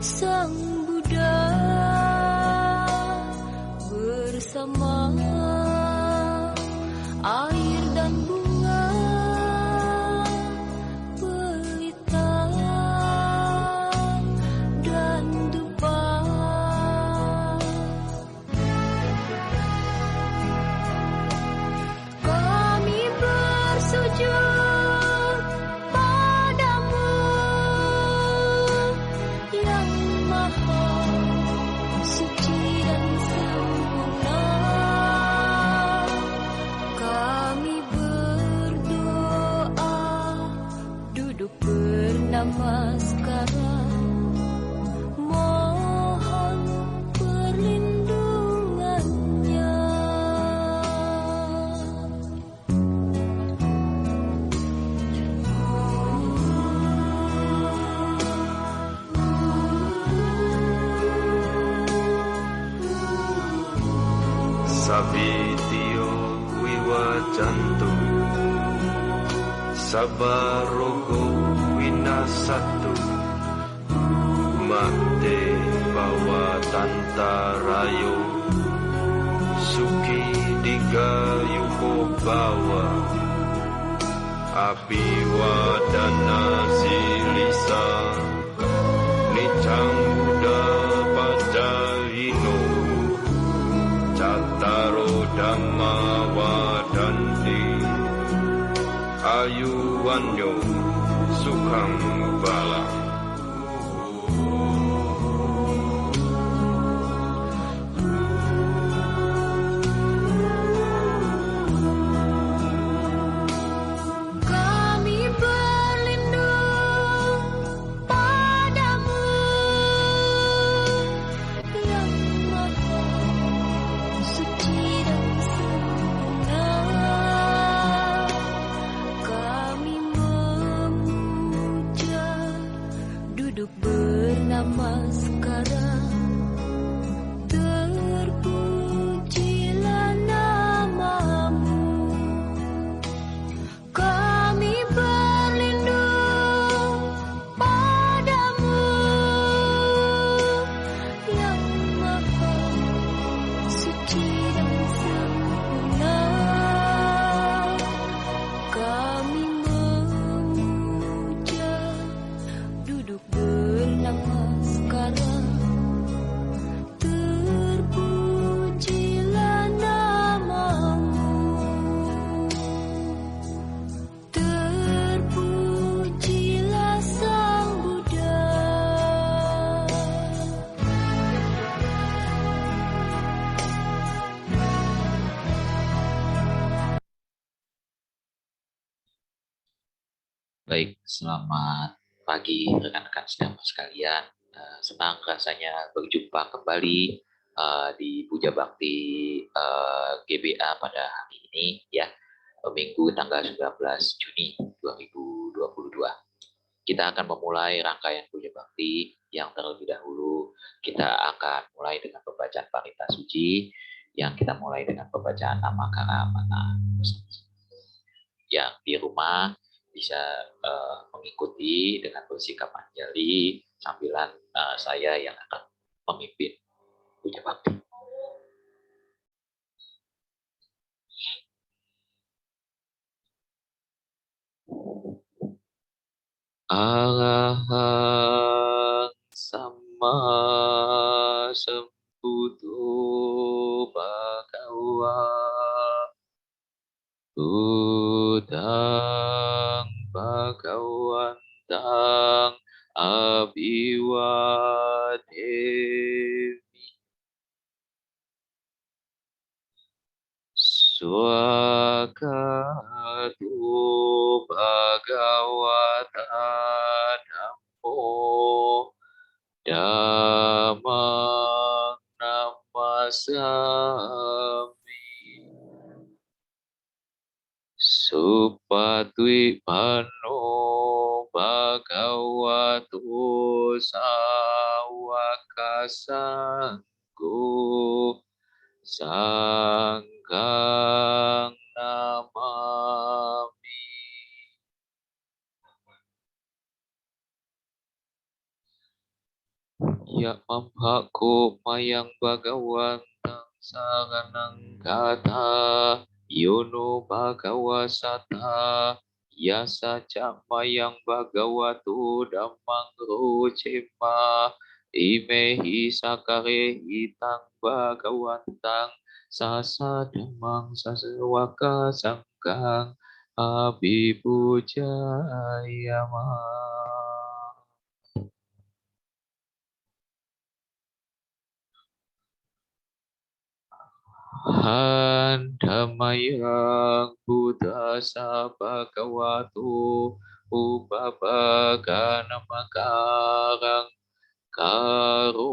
Sang Buddha bersama air dan bunga pelita dan dupa. Kami bersujud padamu yang maha suci dan sempurna. Kami berdoa duduk bernamaskara, mohon perlindungannya. Sabitio wiwajantu, sabarogo winasatu, makte bawatantarayo, suki digayuko bawa, abiwadana silisa, nicang Buddha pacahino, Cattaro Dhamma Wadanti, Ayuwanyo Sukhang Balang. Kami berlindung padamu yang maha suci dan sempurna. Kami memuja duduk bernamaskara, terpujilah namamu. Kami berlindung padamu yang maha suci dan sempurna. Kami memuja duduk bernamaskara, terpujilah namamu. Terpujilah Sang Buddha. Baik, selamat pagi rekan-rekan sedang sekalian. Senang rasanya berjumpa kembali di Puja Bakti GBA pada hari ini ya, Minggu tanggal 19 Juni 2022. Kita akan memulai rangkaian Puja Bakti yang terlebih dahulu kita akan mulai dengan pembacaan Parita Suci, yang kita mulai dengan pembacaan nama Karamana. Yang di rumah bisa mengikuti dengan bersikap anjali sambilan saya yang akan memimpin Puja Bakti. Arahang Sama Sambuddho Bhagava Buddhang Bhagawantang Abhiwademi Swakatu Bhagavata Dhammo Dhammang Namasami Supatwi Pano Bhagavato Sawaka Sanggo Sangghang Namami. Ya mamhaku mayang bagawantang saranang kata yono bagawasata yasa mayang bagawatu damang rucima imehi sakare hitang bagawantang sasa damang sasewaka sangkang abibujayama. Handamayang Buddhasa Bhagavato Upabagana Makarang Karumase.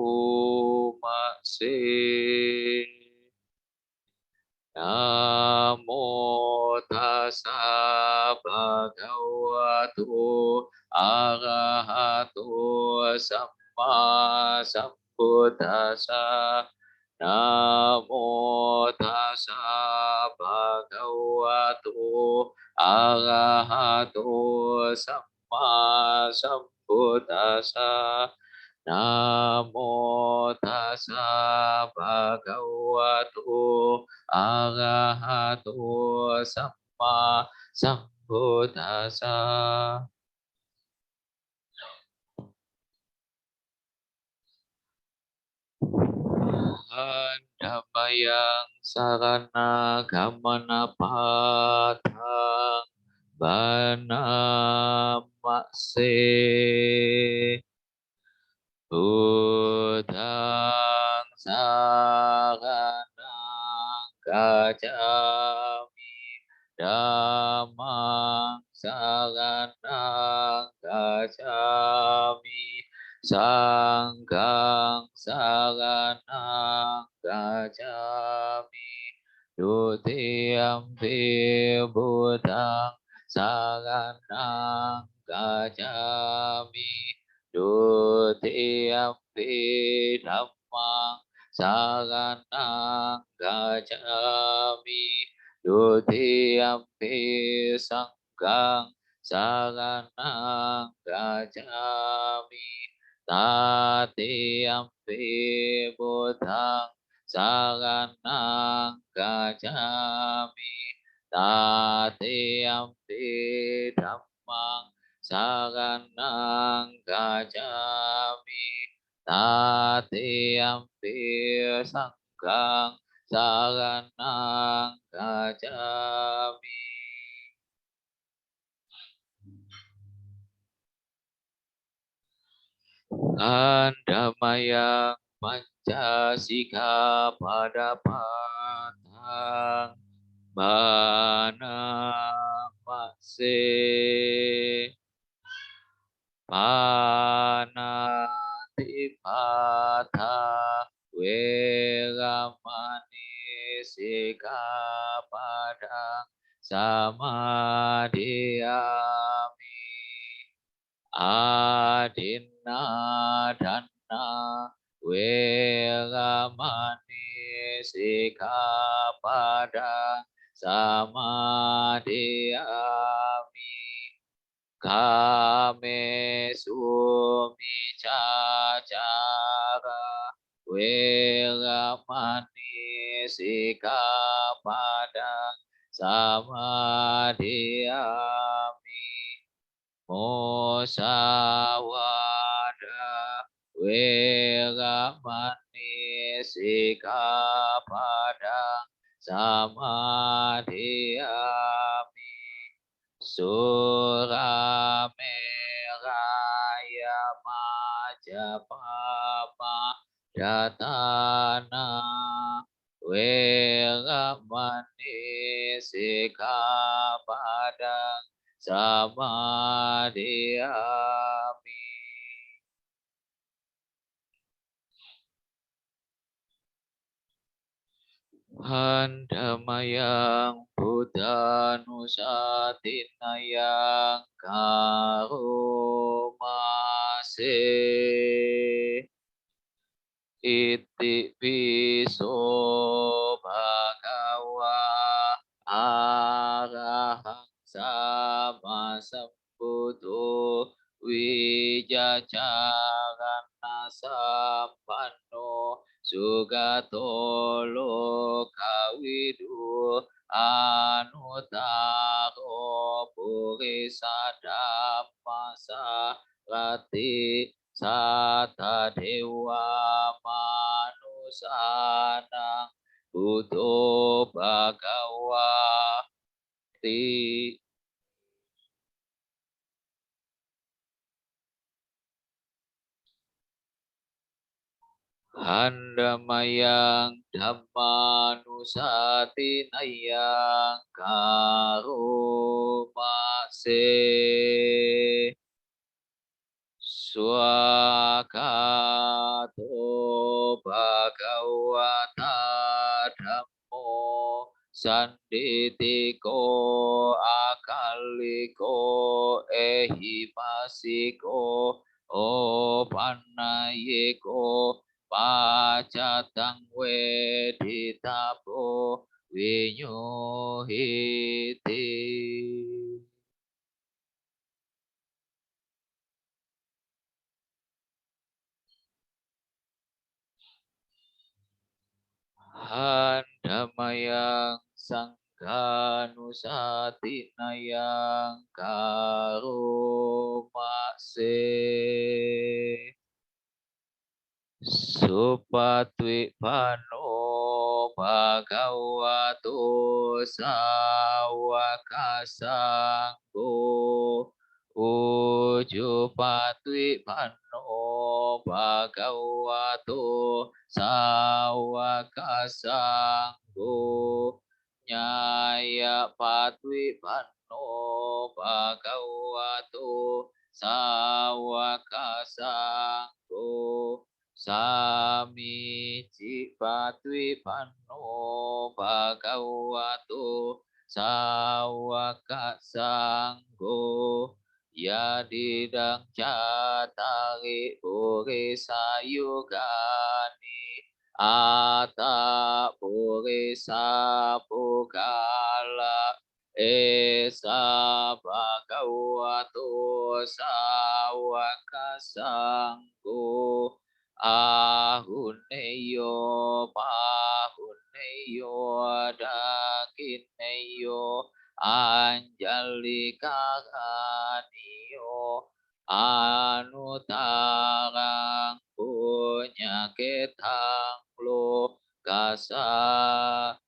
Namo tassa bhagavato arahato samma sambuddhassa. Namo tassa bhagavato arahato samma sambuddhassa. Namo tassa bhagavato arahato samma sambuddhassa. Handamayang sarana gamana patang banamase. Buddhang saranang gacchami, dhammang saranang gacchami, sanghang saranang gacchami. Dutiyampi buddhang saranang gacchami. Dutiyampi dhammang saranang gacchami. Dutiyampi sanghang saranang gacchami. Tatiyampi buddhang saranang gacchami. Tatiyampi dhammang saranang gacchami. Tatiyampi sanghang saranang gacchami. Handamayang pancasika pada patang banamase. Panatipata weramani sikapadang samadhiyami. Adinadana weramani sikapadang samadhiyami. Kame sumicacara weramani sikapadang samadhiyami. Musawada weramani sikapadang samadhiyami. Surameraya majapapa datana weramani sikapadang samadhiyami. Handamayang Buddhanusatinayang karomase. Iti piso bhagawa arahang sama sambuddho wijaya carana sampanno sugato lokawidu anutaro purisa dhammasa rati sata dewa manusana buddho bhagawati. Handamayang dhammanusatinayang karumase swakato bhagawata dhammo sanditiko akaliko ehipasiko opanayiko pacatang weditapo winyuhiti. Handamayang sangkanusatinayang karumase supatwi pano bhagavato sawakasanggo ujupatwi pano bhagavato sawakasanggo nyaya patwi pano bhagavato sawakasanggo sami cipatwi pano bhagavato sawakasanggo yadidang catari purisa yugani ata purisa pugala esa bhagavato sawakasanggo ahuneyo pahuneyo dakineyo anjalikaraniyo anutarang punyaketang lo kasati.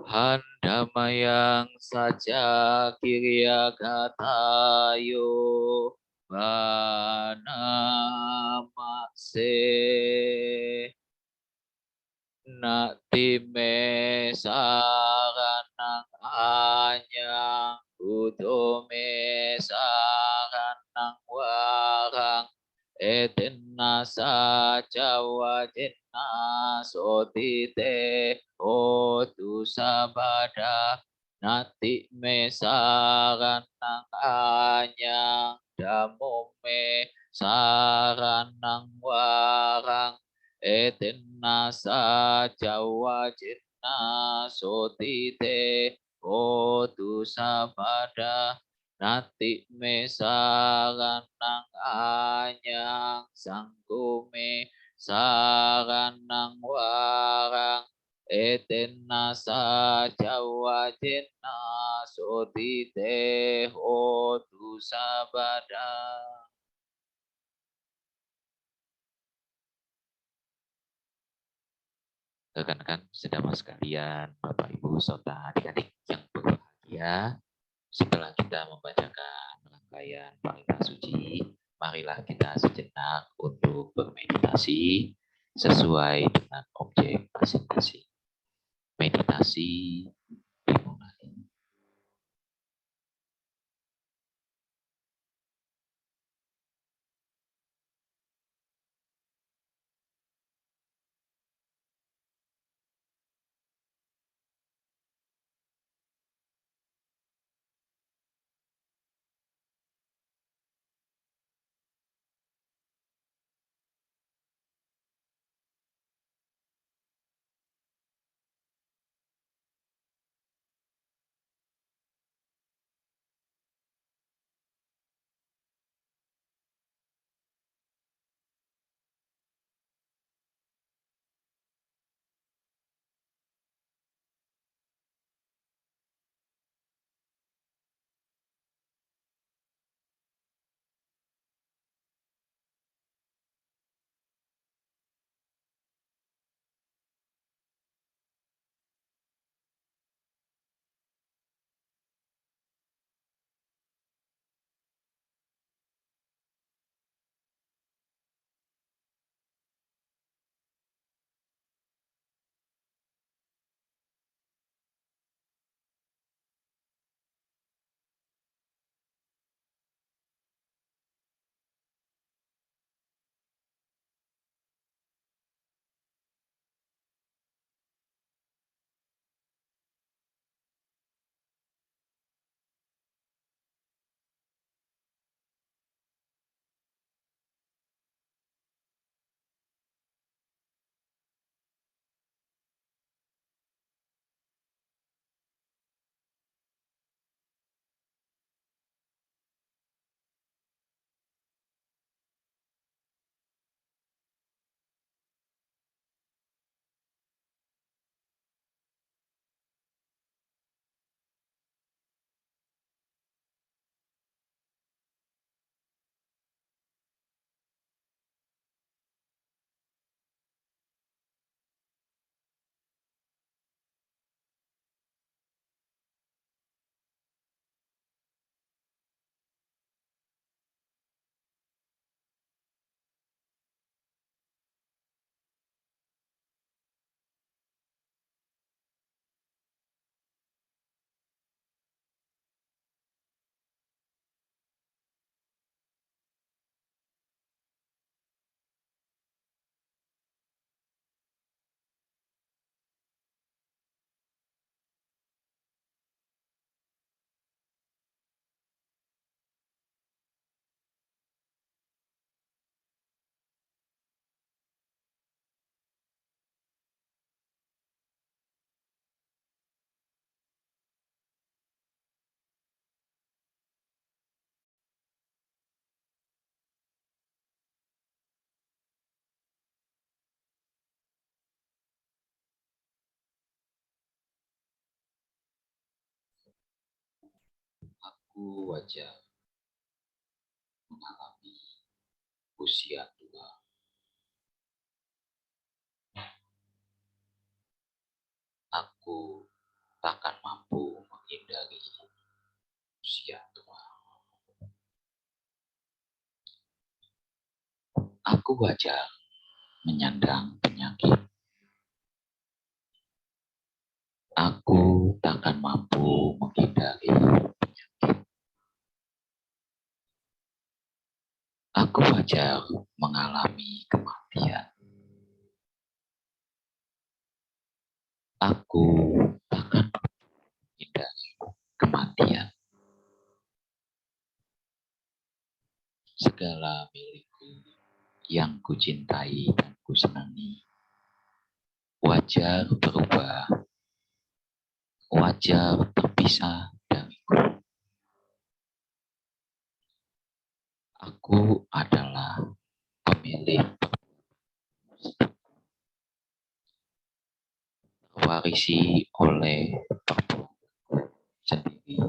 Handamayang saja kirya katayo banamase natime saranang anyang buddhome saranang warang etenna saja wajenna sotite hotu sabada nati me saranang anyang dhammo me saranang warang etenna saja wajenna sotite hotu sabada nati me saranang anyang sangkume saranang warang etenna saja wajenna sotite hotu sabada. Rekan-rekan sedama sekalian, Bapak Ibu serta adik-adik yang berbahagia, setelah kita membacakan rangkaian parita suci, marilah kita sejenak untuk bermeditasi sesuai dengan objek masing-masing. Meditasi dimulai. Aku wajar mengalami usia tua. Aku takkan mampu menghindari usia tua. Aku wajar menyandang penyakit. Aku takkan mampu menghindari penyakit. Aku wajar mengalami kematian. Aku takkan menghindari kematian. Segala milikku yang kucintai dan kusenangi wajar berubah, wajar terpisah dariku. Aku adalah pemilik warisi oleh perbuatanku sendiri,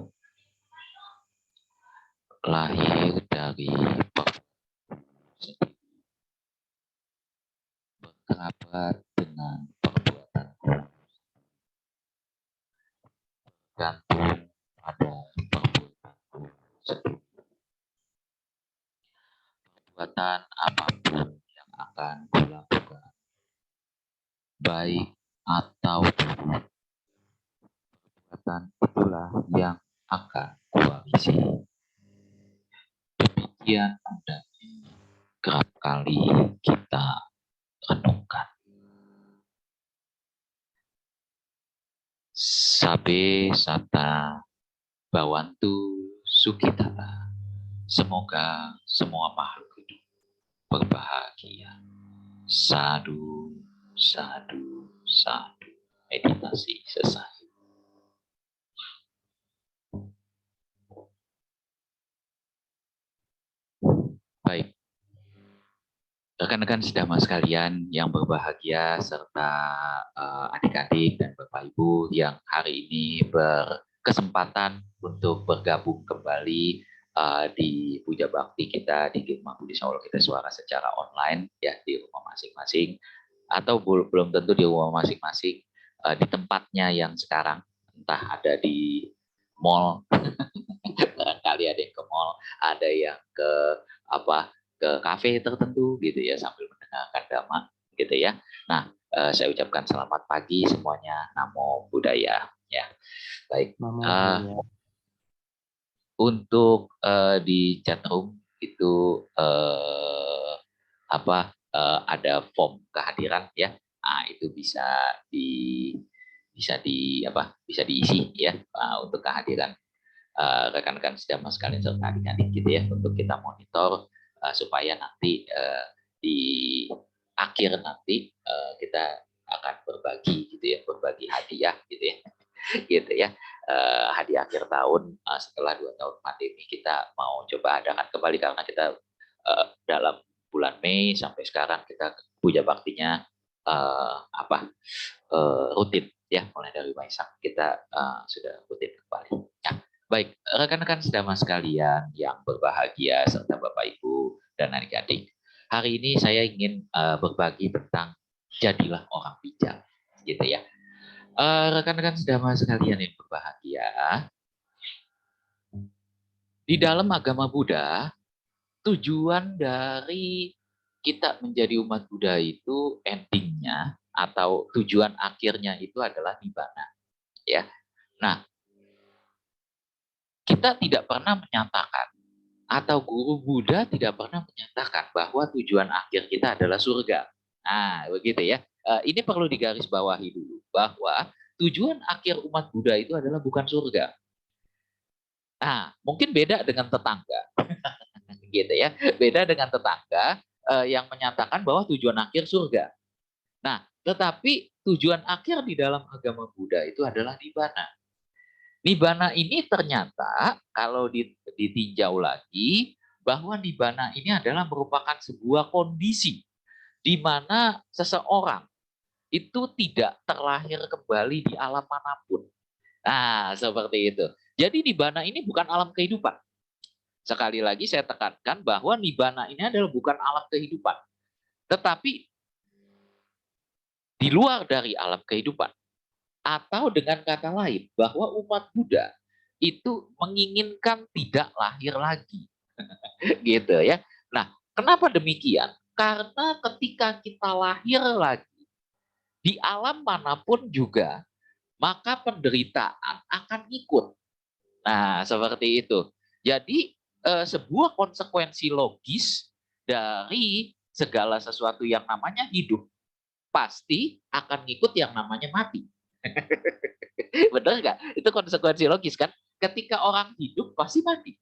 lahir dari perbuatanku sendiri, berkerabat dengan perbuatanku, gantung pada perbuatanku sendiri. Perbuatan apapun yang akan kulakukan, baik atau buruk, perbuatan itulah yang akan kuwarisi. Demikian hendaknya kerap kali kita renungkan. Sabe sata bawantu sukitala. Semoga semua makhluk hidup berbahagia. Sadu, sadu, sadu. Meditasi selesai. Baik. Rekan-rekan sedama sekalian yang berbahagia serta adik-adik dan Bapak Ibu yang hari ini berkesempatan untuk bergabung kembali di Puja Bakti kita di Gema Budi Sawal kita suara secara online ya di rumah masing-masing atau belum tentu di rumah masing-masing di tempatnya yang sekarang entah ada di mall barangkali ada yang ke mall, ada yang ke ke kafe tertentu gitu ya sambil mendengarkan dhamma gitu ya. Nah, saya ucapkan selamat pagi semuanya, namo buddhaya ya. Baik. Untuk di chatroom itu ada form kehadiran ya. Nah, itu bisa diisi ya untuk kehadiran rekan-rekan sedama sekalian serta adik-adik gitu ya untuk kita monitor supaya nanti di akhir nanti kita akan berbagi gitu ya, berbagi hadiah gitu ya. Gitu ya. Hadiah akhir tahun setelah 2 tahun pandemi kita mau coba adakan kembali karena kita dalam bulan Mei sampai sekarang kita puja baktinya rutin ya, mulai dari Waisak kita sudah rutin kembali. Ya. Baik, rekan-rekan sedama sekalian yang berbahagia serta Bapak Ibu dan adik-adik. Hari ini saya ingin berbagi tentang jadilah orang bijak, gitu ya. Rekan-rekan sedama sekalian yang berbahagia, di dalam agama Buddha, tujuan dari kita menjadi umat Buddha itu endingnya atau tujuan akhirnya itu adalah nibbana, ya. Nah, kita tidak pernah menyatakan atau guru Buddha tidak pernah menyatakan bahwa tujuan akhir kita adalah surga. Nah, begitu ya. Ini perlu digarisbawahi dulu bahwa tujuan akhir umat Buddha itu adalah bukan surga. Nah, mungkin beda dengan tetangga. Gitu ya. Beda dengan tetangga yang menyatakan bahwa tujuan akhir surga. Nah, tetapi tujuan akhir di dalam agama Buddha itu adalah nibbana. Nibbana ini ternyata kalau ditinjau lagi bahwa nibbana ini adalah merupakan sebuah kondisi di mana seseorang itu tidak terlahir kembali di alam manapun. Nah, seperti itu. Jadi nibbana ini bukan alam kehidupan. Sekali lagi saya tekankan bahwa nibbana ini adalah bukan alam kehidupan. Tetapi di luar dari alam kehidupan. Atau dengan kata lain, bahwa umat Buddha itu menginginkan tidak lahir lagi. Gitu ya. Nah, kenapa demikian? Karena ketika kita lahir lagi, di alam manapun juga, maka penderitaan akan ikut. Nah, seperti itu. Jadi, sebuah konsekuensi logis dari segala sesuatu yang namanya hidup, pasti akan ikut yang namanya mati. Benar nggak? Itu konsekuensi logis kan? Ketika orang hidup pasti mati.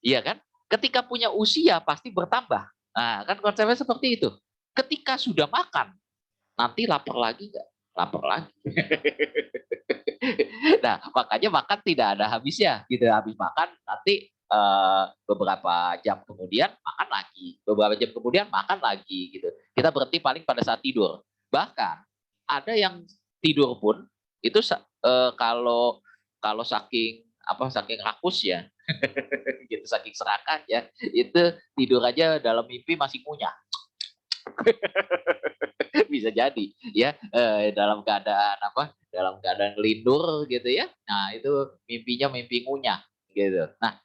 Iya kan? Ketika punya usia pasti bertambah. Nah, kan konsepnya seperti itu. Ketika sudah makan, nanti lapar lagi nggak? Lapar lagi. Nah, makanya makan tidak ada habisnya. Gitu, habis makan nanti beberapa jam kemudian makan lagi. Beberapa jam kemudian makan lagi. Gitu. Kita berhenti paling pada saat tidur. Bahkan ada yang tidur pun itu kalau saking rakus ya, gitu saking serakah ya, itu tidur aja dalam mimpi masih ngunyah. Bisa jadi ya, dalam keadaan dalam keadaan lindur gitu ya. Nah, itu mimpinya mimpi ngunyah gitu. Nah,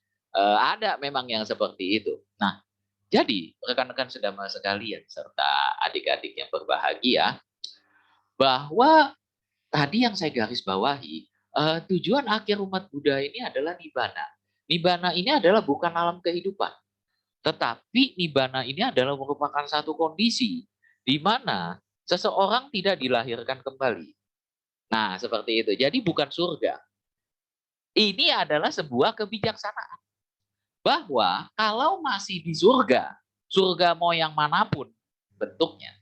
ada memang yang seperti itu. Nah, jadi rekan-rekan sedama sekalian serta adik-adik yang berbahagia, bahwa tadi yang saya garis bawahi, tujuan akhir umat Buddha ini adalah nibbana. Nibbana ini adalah bukan alam kehidupan. Tetapi nibbana ini adalah merupakan satu kondisi di mana seseorang tidak dilahirkan kembali. Nah, seperti itu. Jadi bukan surga. Ini adalah sebuah kebijaksanaan. Bahwa kalau masih di surga, surga mau yang manapun bentuknya,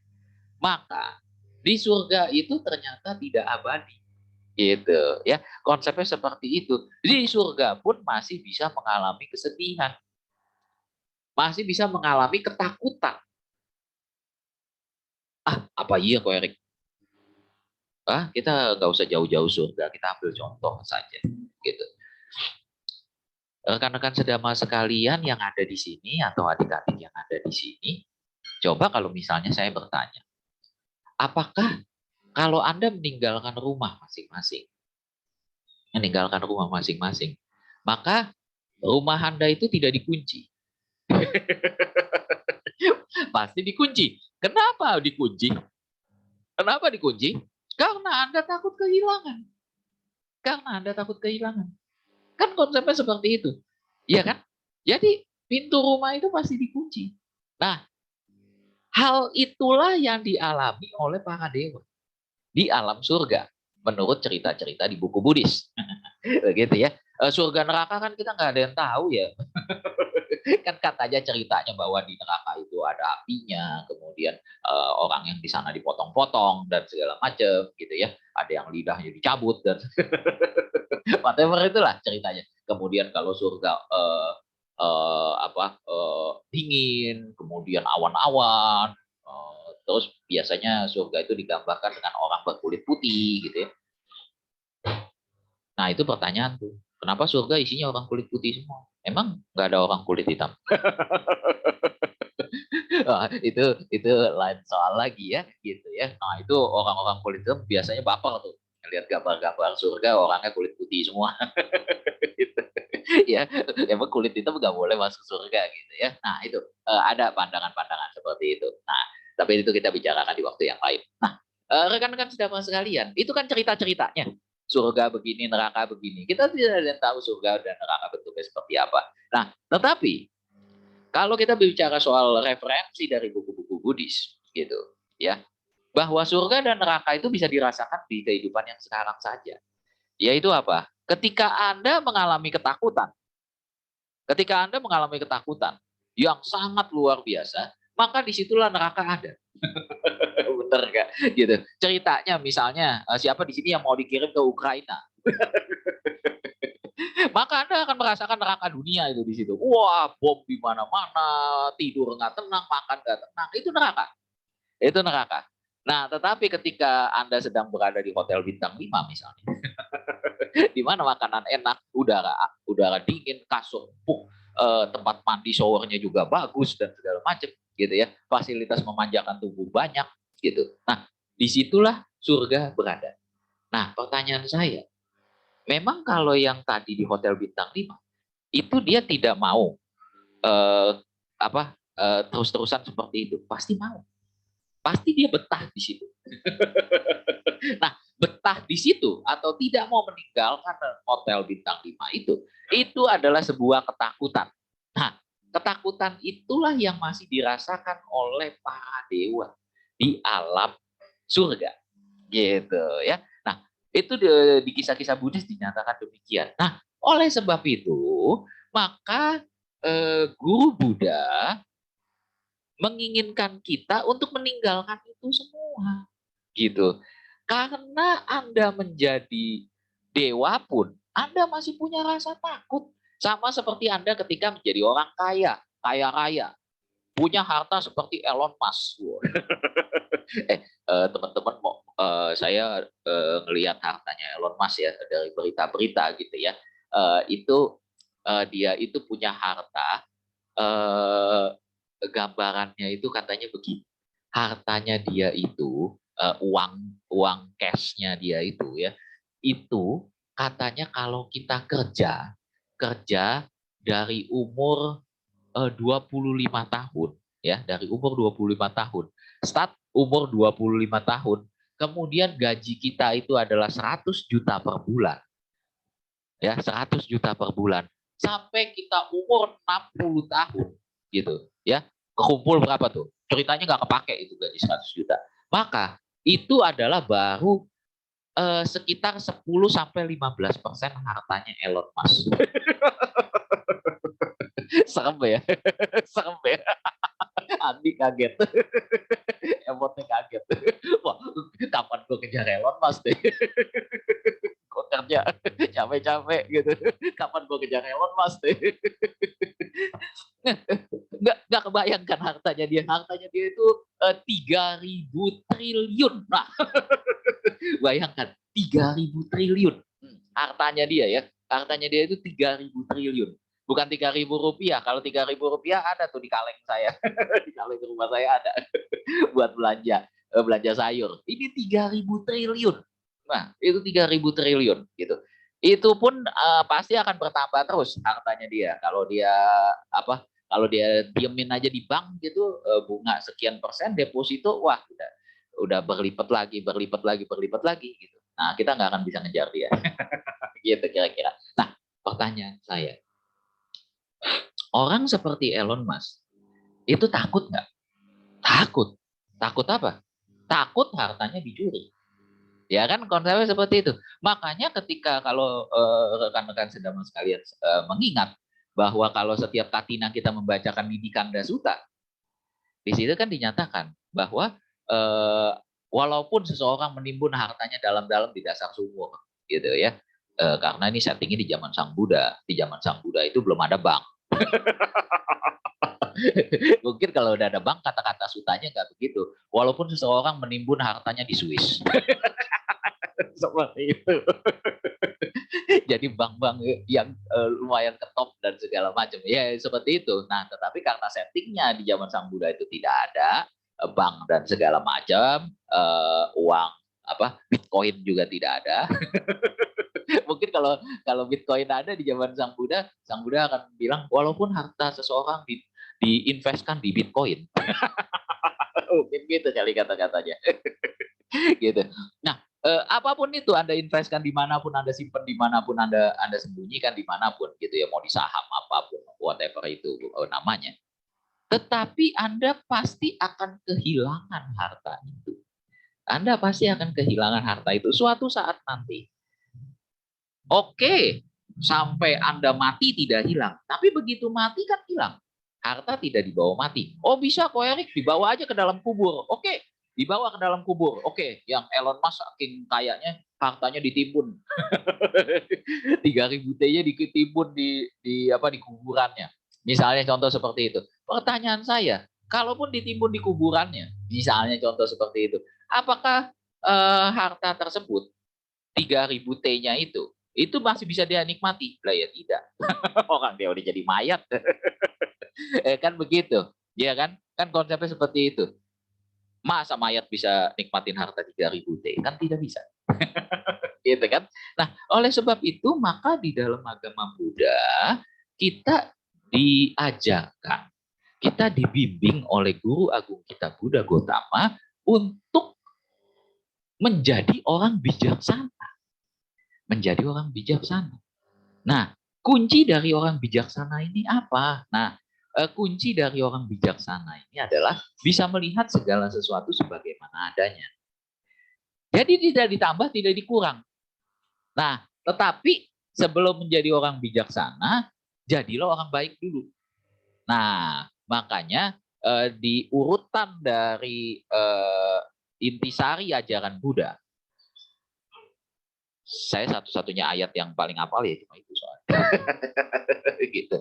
maka di surga itu ternyata tidak abadi. Gitu ya. Konsepnya seperti itu. Di surga pun masih bisa mengalami kesedihan. Masih bisa mengalami ketakutan. Apa iya kok Erik? Kita nggak usah jauh-jauh surga, kita ambil contoh saja. Gitu. Rekan-rekan sedama sekalian yang ada di sini atau adik-adik yang ada di sini, coba kalau misalnya saya bertanya, apakah kalau Anda meninggalkan rumah masing-masing, maka rumah Anda itu tidak dikunci. Pasti dikunci. Kenapa dikunci? Kenapa dikunci? Karena Anda takut kehilangan. Kan konsepnya seperti itu. Iya kan? Jadi pintu rumah itu pasti dikunci. Nah, hal itulah yang dialami oleh para dewa di alam surga menurut cerita-cerita di buku Buddhis. Begitu ya. Surga neraka kan kita nggak ada yang tahu ya. Kan katanya ceritanya bahwa di neraka itu ada apinya, kemudian orang yang di sana dipotong-potong dan segala macam gitu ya. Ada yang lidahnya dicabut dan whatever itulah ceritanya. Kemudian kalau surga dingin, kemudian awan-awan, terus biasanya surga itu digambarkan dengan orang berkulit putih gitu ya. Nah, itu pertanyaan tuh. Kenapa surga isinya orang kulit putih semua? Emang nggak ada orang kulit hitam? itu lain soal lagi ya, gitu ya. Nah, itu orang-orang kulit hitam biasanya baper tuh. Lihat gambar-gambar surga orangnya kulit putih semua. Gitu. Ya, emang kulit hitam nggak boleh masuk surga gitu ya. Nah, itu ada pandangan-pandangan seperti itu. Nah, tapi itu kita bicarakan di waktu yang lain. Nah, rekan-rekan sedama sekalian, itu kan cerita-ceritanya. Surga begini, neraka begini. Kita tidak ada yang tahu surga dan neraka bentuknya seperti apa. Nah, tetapi kalau kita bicara soal referensi dari buku-buku Buddhis, gitu, ya, bahwa surga dan neraka itu bisa dirasakan di kehidupan yang sekarang saja. Yaitu apa? Ketika Anda mengalami ketakutan yang sangat luar biasa, maka disitulah neraka ada. Bener nggak? Gitu. Ceritanya misalnya siapa di sini yang mau dikirim ke Ukraina? Maka Anda akan merasakan neraka dunia itu di situ. Wah, bom di mana-mana, tidur nggak tenang, makan nggak tenang. Itu neraka. Nah, tetapi ketika Anda sedang berada di hotel bintang 5 misalnya, di mana makanan enak, udara dingin, kasur empuk, tempat mandi showernya juga bagus dan segala macam gitu ya. Fasilitas memanjakan tubuh banyak gitu. Nah, disitulah surga berada. Nah, pertanyaan saya, memang kalau yang tadi di hotel bintang 5 itu dia tidak mau eh, terus-terusan seperti itu, pasti mau. Pasti dia betah di situ. Nah, betah di situ atau tidak mau meninggalkan hotel bintang 5 itu adalah sebuah ketakutan. Nah, ketakutan itulah yang masih dirasakan oleh para dewa di alam surga. Gitu ya. Nah, itu di kisah-kisah Buddhis dinyatakan demikian. Nah, oleh sebab itu, maka guru Buddha menginginkan kita untuk meninggalkan itu semua. Gitu. Karena Anda menjadi dewa pun, Anda masih punya rasa takut. Sama seperti Anda ketika menjadi orang kaya, kaya raya, punya harta seperti Elon Musk. Teman-teman saya ngelihat hartanya Elon Musk ya dari berita-berita gitu ya. Dia itu punya harta, eh, gambarannya itu katanya begini. Hartanya dia itu uang uang cashnya dia itu ya, itu katanya kalau kita kerja kerja dari umur 25 tahun ya, dari umur 25 tahun. Start umur 25 tahun. Kemudian gaji kita itu adalah 100 juta per bulan. Ya, 100 juta per bulan. Sampai kita umur 60 tahun gitu, ya. Kekumpul berapa tuh? Ceritanya nggak kepake itu gaji 100 juta. Maka itu adalah baru sekitar 10-15% hartanya Elon Musk. Serem ya. Serem ya. Andi kaget. Emotnya kaget. Wah, kapan gue kejar Elon Musk deh. Gue kerja capek-capek gitu. Kapan gue kejar Elon Musk deh. Nggak kebayangkan hartanya dia. Hartanya dia itu 3.000 triliun. Nah, bayangkan 3.000 triliun. Hartanya dia ya. Hartanya dia itu 3.000 triliun. Bukan 3.000 rupiah. Kalau 3.000 rupiah ada tuh di kaleng saya. Di kaleng rumah saya ada. Buat belanja sayur. Ini 3.000 triliun. Nah, itu 3.000 triliun gitu. Itu pun pasti akan bertambah terus hartanya dia. Kalau dia diemin aja di bank gitu, bunga sekian persen deposito, wah udah berlipat lagi gitu. Nah, kita nggak akan bisa ngejar dia. Gitu kira-kira. Nah, pertanyaan saya, orang seperti Elon Musk itu takut nggak? Takut. Takut apa? Takut hartanya dicuri. Ya kan konsepnya seperti itu. Makanya ketika kalau rekan-rekan sedang sekalian mengingat bahwa kalau setiap katina kita membacakan Nidikanda Sutta, di situ kan dinyatakan bahwa walaupun seseorang menimbun hartanya dalam-dalam di dasar sumur, gitu ya, karena ini settingnya di zaman Sang Buddha. Di zaman Sang Buddha itu belum ada bank. Mungkin kalau udah ada bank, kata-kata sutanya nggak begitu. Walaupun seseorang menimbun hartanya di Swiss. Seperti itu. Jadi bank-bank yang lumayan ketop dan segala macam. Ya seperti itu. Nah, tetapi karena settingnya di zaman Sang Buddha itu tidak ada bank dan segala macam, uang Bitcoin juga tidak ada. Mungkin kalau Bitcoin ada di zaman Sang Buddha akan bilang walaupun harta seseorang diinvestkan di Bitcoin. Mungkin gitu kali kata-katanya. Gitu. Nah, apapun itu Anda investkan dimanapun, Anda simpan dimanapun, Anda sembunyikan dimanapun gitu ya, mau di saham apapun, whatever itu namanya. Tetapi Anda pasti akan kehilangan harta itu. Anda pasti akan kehilangan harta itu suatu saat nanti. Oke, sampai Anda mati tidak hilang. Tapi begitu mati kan hilang. Harta tidak dibawa mati. Oh bisa kok Erik, dibawa aja ke dalam kubur. Oke, dibawa ke dalam kubur. Oke, yang Elon Musk saking kayaknya hartanya ditimbun. 3.000 T-nya ditimbun di kuburannya. Misalnya contoh seperti itu. Pertanyaan saya, kalaupun ditimbun di kuburannya, misalnya contoh seperti itu, Apakah harta tersebut 3.000 T-nya itu masih bisa dia nikmati? Lah ya tidak. Orang dia udah jadi mayat. Kan begitu. Ya kan? Kan konsepnya seperti itu. Masa mayat bisa nikmatin harta 3.000 T? Kan tidak bisa. Gitu kan? Nah, oleh sebab itu maka di dalam agama Buddha kita diajarkan, kita dibimbing oleh guru agung kita Buddha Gotama untuk menjadi orang bijaksana. Menjadi orang bijaksana. Nah, kunci dari orang bijaksana ini apa? Nah, kunci dari orang bijaksana ini adalah bisa melihat segala sesuatu sebagaimana adanya. Jadi tidak ditambah, tidak dikurang. Nah, tetapi sebelum menjadi orang bijaksana, jadilah orang baik dulu. Nah, makanya di urutan dari intisari ajaran Buddha, saya satu-satunya ayat yang paling hafal ya cuma itu soalnya. Gitu.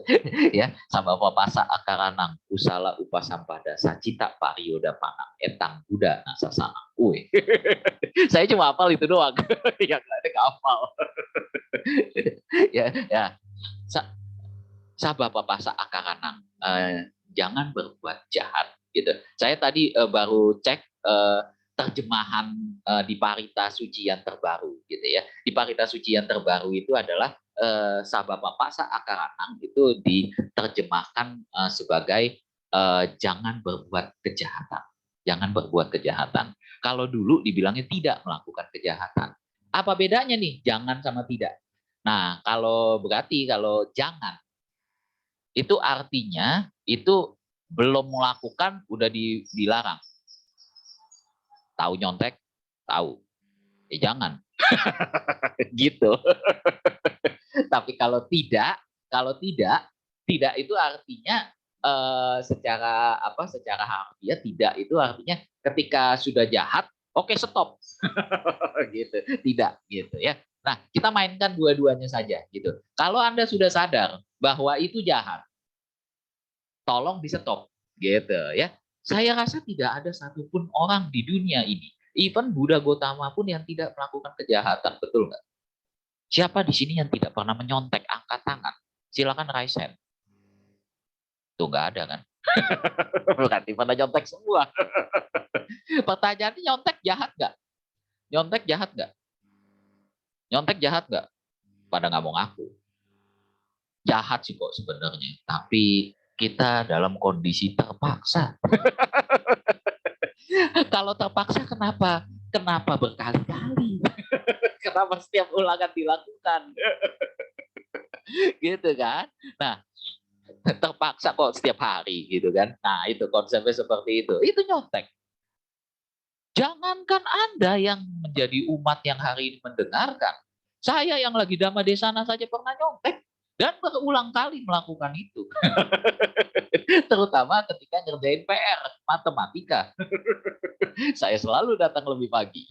Ya, sama papasa akaranang usala upasampada sacita pariyoda panang etang Buddha nasasana. Saya cuma hafal itu doang. Yang lainnya nggak hafal. Ya. Sabab papasa akaranang. Jangan berbuat jahat gitu. Saya tadi baru cek terjemahan di Parita Suci yang terbaru gitu ya. Di Parita Suci yang terbaru itu adalah sababa paksa akaranang itu diterjemahkan sebagai jangan berbuat kejahatan. Jangan berbuat kejahatan. Kalau dulu dibilangnya tidak melakukan kejahatan. Apa bedanya nih jangan sama tidak? Nah, kalau jangan itu artinya itu belum melakukan udah dilarang. Tahu nyontek? Tahu. Ya jangan. Gitu. Tapi kalau tidak itu artinya secara harfiah tidak itu artinya ketika sudah jahat, oke stop. Gitu. Tidak gitu ya. Nah, kita mainkan dua-duanya saja gitu. Kalau Anda sudah sadar bahwa itu jahat, tolong di stop gitu ya. Saya rasa tidak ada satupun orang di dunia ini, even Buddha Gotama pun yang tidak melakukan kejahatan, betul nggak? Siapa di sini yang tidak pernah menyontek? Angkat tangan. Silakan raise hand. Tuh nggak ada kan? Berarti pada nyontek semua. Pertanyaannya nyontek jahat nggak? Nyontek jahat nggak? Nyontek jahat nggak? Pada nggak mau ngaku. Jahat sih kok sebenarnya. Tapi kita dalam kondisi terpaksa. Kalau terpaksa kenapa? Kenapa berkali-kali? Kenapa setiap ulangan dilakukan? Gitu kan? Nah, terpaksa kok setiap hari gitu kan. Nah, itu konsepnya seperti itu. Itu nyontek. Jangankan Anda yang menjadi umat yang hari ini mendengarkan. Saya yang lagi Dhamma Desana saja pernah nyontek. Dan berulang kali melakukan itu. Terutama ketika ngerjain PR, matematika. Saya selalu datang lebih pagi.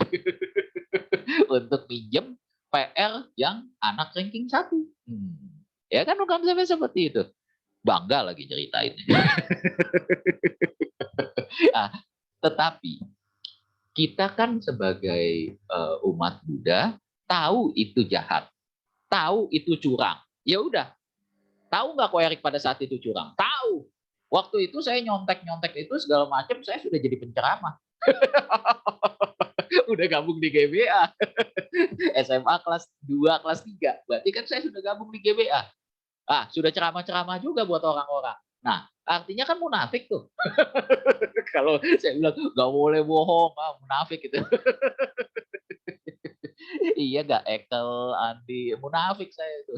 Untuk pinjem PR yang anak ranking 1. Ya kan konsepnya seperti itu. Bangga lagi ceritain. Nah, tetapi kita kan sebagai umat Buddha tahu itu jahat, tahu itu curang. Ya udah, tahu nggak Ko Erik pada saat itu curang? Tahu. Waktu itu saya nyontek itu segala macam, saya sudah jadi penceramah. Udah gabung di GBA. SMA kelas 2, kelas 3. Berarti kan saya sudah gabung di GBA. Sudah ceramah-ceramah juga buat orang-orang. Nah, artinya kan munafik tuh. Kalau saya bilang nggak boleh bohong, munafik gitu. Iya nggak, Ekel, Andi, munafik saya itu.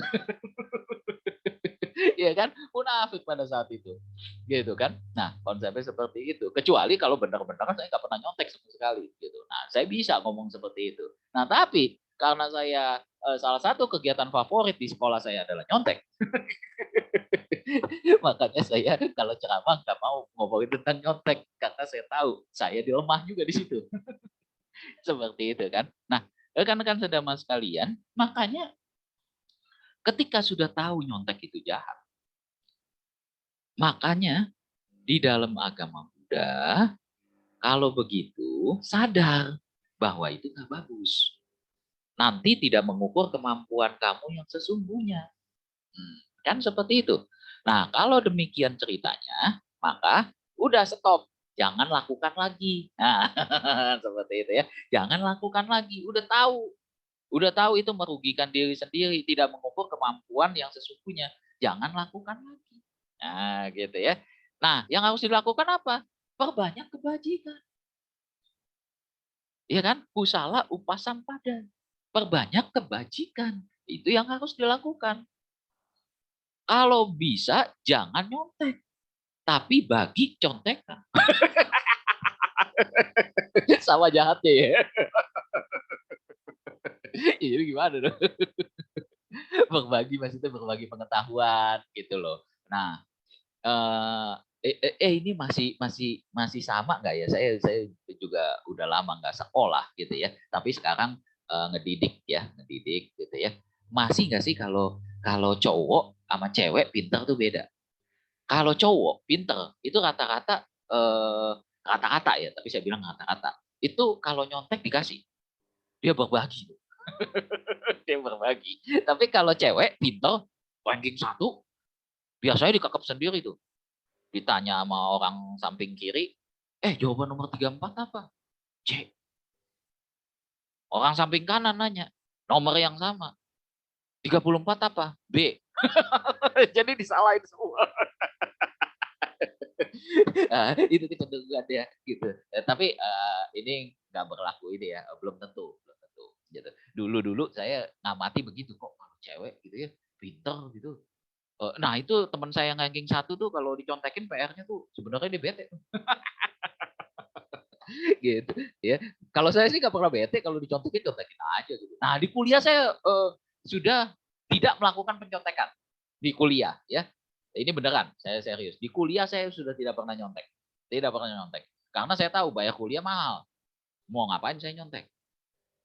Iya kan, munafik pada saat itu, gitu kan. Nah, konsepnya seperti itu. Kecuali kalau benar-benar saya nggak pernah nyontek sama sekali, gitu. Nah, saya bisa ngomong seperti itu. Nah, tapi karena saya salah satu kegiatan favorit di sekolah saya adalah nyontek. Makanya saya kalau ceramah nggak mau ngomongin tentang nyontek karena saya tahu saya dilemah juga di situ. Seperti itu kan. Nah, rekan-rekan sedama sekalian, makanya ketika sudah tahu nyontek itu jahat, makanya di dalam agama Buddha Kalau begitu, sadar bahwa itu nggak bagus. Nanti tidak mengukur kemampuan kamu yang sesungguhnya. Kan seperti itu. Nah, kalau demikian ceritanya, maka udah stop. Jangan lakukan lagi. Nah, seperti itu ya. Jangan lakukan lagi. Udah tahu. Udah tahu itu merugikan diri sendiri. Tidak mengukur kemampuan yang sesungguhnya. Jangan lakukan lagi. Nah, gitu ya. Nah, yang harus dilakukan apa? Perbanyak kebajikan. Iya kan? Kusala upasam pada. Perbanyak kebajikan. Itu yang harus dilakukan. Kalau bisa jangan nyontek, tapi bagi contekan. Sama jahatnya ya. Jadi gimana dong? Berbagi maksudnya berbagi pengetahuan gitu loh. Nah, ini masih sama nggak ya? Saya juga udah lama nggak sekolah gitu ya. Tapi sekarang ngedidik ya, ngedidik gitu ya. Masih nggak sih kalau kalau cowok sama cewek pintar tuh beda? Kalau cowok pinter itu rata-rata rata-rata ya, tapi saya bilang rata-rata. Itu kalau nyontek dikasih, dia berbagi. Dia berbagi. Tapi kalau cewek pinter, ranking 1, biasanya dikekep sendiri tuh. Ditanya sama orang samping kiri, jawaban nomor 34 apa? C. Orang samping kanan nanya, nomor yang sama. 34 apa? B. Jadi disalahin semua. Itu tipe dugaan ya gitu. Tapi ini nggak berlaku ini ya, belum tentu, belum tentu. Gitu. Dulu saya ngamati begitu kok kalau cewek gitu ya, pinter gitu. Nah itu teman saya yang ranking 1 tuh kalau dicontekin PR-nya tuh sebenarnya dia bete. Gitu ya. Kalau saya sih nggak pernah bete kalau dicontekin contekin aja gitu. Nah di kuliah saya sudah tidak melakukan pencontekan di kuliah ya. Ini beneran, saya serius. Di kuliah saya sudah tidak pernah nyontek. Tidak pernah nyontek. Karena saya tahu bayar kuliah mahal. Mau ngapain saya nyontek?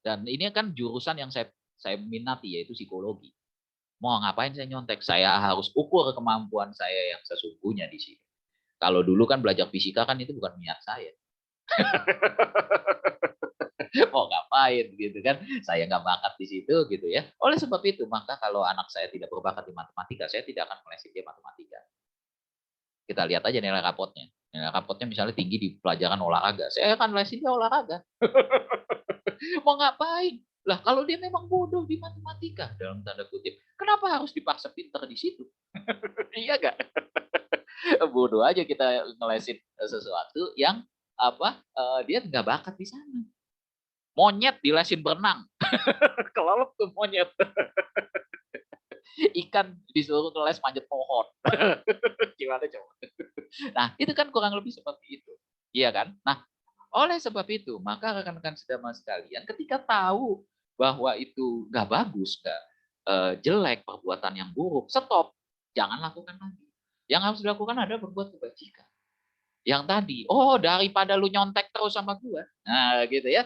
Dan ini kan jurusan yang saya minati yaitu psikologi. Mau ngapain saya nyontek? Saya harus ukur kemampuan saya yang sesungguhnya di sini. Kalau dulu kan belajar fisika kan itu bukan minat saya. Mau ngapain gitu kan? Saya nggak bakat di situ gitu ya. Oleh sebab itu, maka kalau anak saya tidak berbakat di matematika, saya tidak akan melesin dia matematika. Kita lihat aja nilai rapotnya. Nilai rapotnya misalnya tinggi di pelajaran olahraga. Saya akan lesin dia olahraga. Mau ngapain? Lah kalau dia memang bodoh di matematika dalam tanda kutip, kenapa harus dipaksa pinter di situ? Iya gak? Bodoh aja kita ngelesin sesuatu yang apa dia nggak bakat di sana. Monyet dilesin berenang, kelelep tuh monyet. Ikan disuruh ngeles manjat pohon. Gimana coba? Nah, itu kan kurang lebih seperti itu. Iya kan? Nah, oleh sebab itu, maka rekan-rekan sedama sekalian, ketika tahu bahwa itu nggak bagus, nggak jelek, perbuatan yang buruk, stop. Jangan lakukan lagi. Yang harus dilakukan adalah berbuat kebajikan. Yang tadi, daripada lu nyontek terus sama gua. Nah, gitu ya.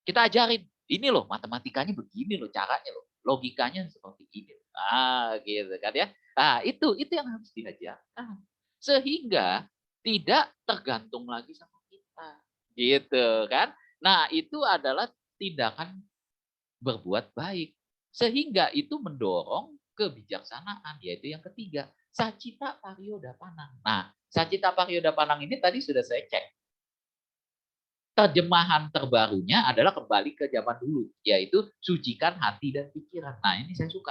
Kita ajarin, ini loh matematikanya begini loh caranya loh. Logikanya seperti ini. Gitu kan ya. Nah, itu yang harus diajarkan. Sehingga tidak tergantung lagi sama kita. Gitu kan. Nah, itu adalah tindakan berbuat baik. Sehingga itu mendorong kebijaksanaan, yaitu yang ketiga, sacita parioda panang. Nah, sacita parioda panang ini tadi sudah saya cek. Terjemahan terbarunya adalah kembali ke zaman dulu, yaitu sucikan hati dan pikiran. Nah, ini saya suka.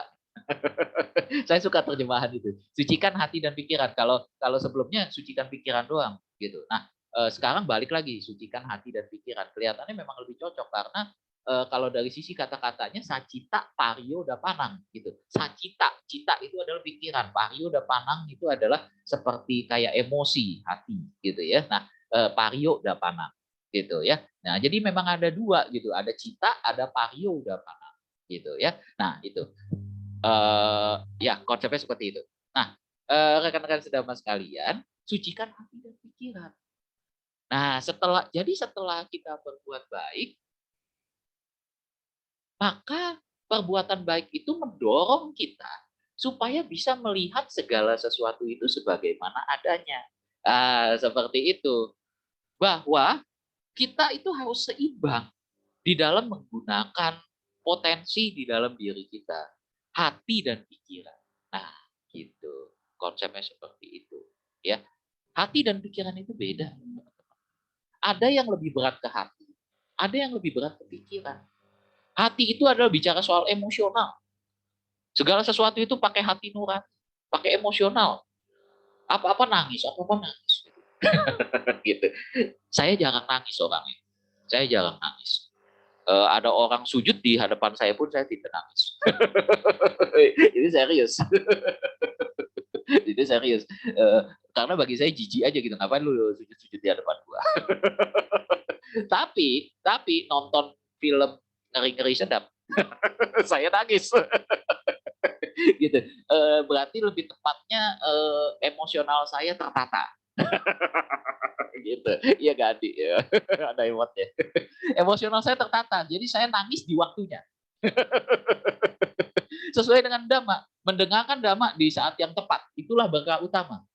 Saya suka terjemahan itu. Sucikan hati dan pikiran. Kalau sebelumnya sucikan pikiran doang gitu. Nah, sekarang balik lagi sucikan hati dan pikiran. Kelihatannya memang lebih cocok karena kalau dari sisi kata-katanya sacita pario dapanang gitu. Sacita, cita itu adalah pikiran, pario dapanang itu adalah seperti kayak emosi hati gitu ya. Nah, pario dapanang gitu ya. Nah, jadi memang ada dua gitu, ada cita, ada pario dapanang gitu ya. Nah, itu ya konsepnya seperti itu. Nah, rekan-rekan sedama sekalian, sucikan hati dan pikiran. Nah, setelah kita berbuat baik, maka perbuatan baik itu mendorong kita supaya bisa melihat segala sesuatu itu sebagaimana adanya. Seperti itu. bahwa kita itu harus seimbang di dalam menggunakan potensi di dalam diri kita, hati dan pikiran. Nah, gitu. Konsepnya seperti itu, ya. Hati dan pikiran itu beda. Ada yang lebih berat ke hati, ada yang lebih berat ke pikiran. Hati itu adalah bicara soal emosional. Segala sesuatu itu pakai hati nurani, pakai emosional. Apa-apa nangis, apa-apa nangis. Gitu. Saya jarang nangis orangnya. Saya jarang nangis. Ada orang sujud di hadapan saya pun saya tidak nangis. Ini serius. Ini serius. Karena bagi saya jijik aja gitu. Ngapain lu sujud-sujud di hadapan gua? tapi nonton film ngeri-ngeri sedap. Saya nangis. Gitu. Berarti lebih tepatnya emosional saya tertata. Gitu. Iya gak Adi? Ya. Ada emotnya. Emosional saya tertata. Jadi saya nangis di waktunya. Sesuai dengan dhamma. Mendengarkan dhamma di saat yang tepat. Itulah berkah utama.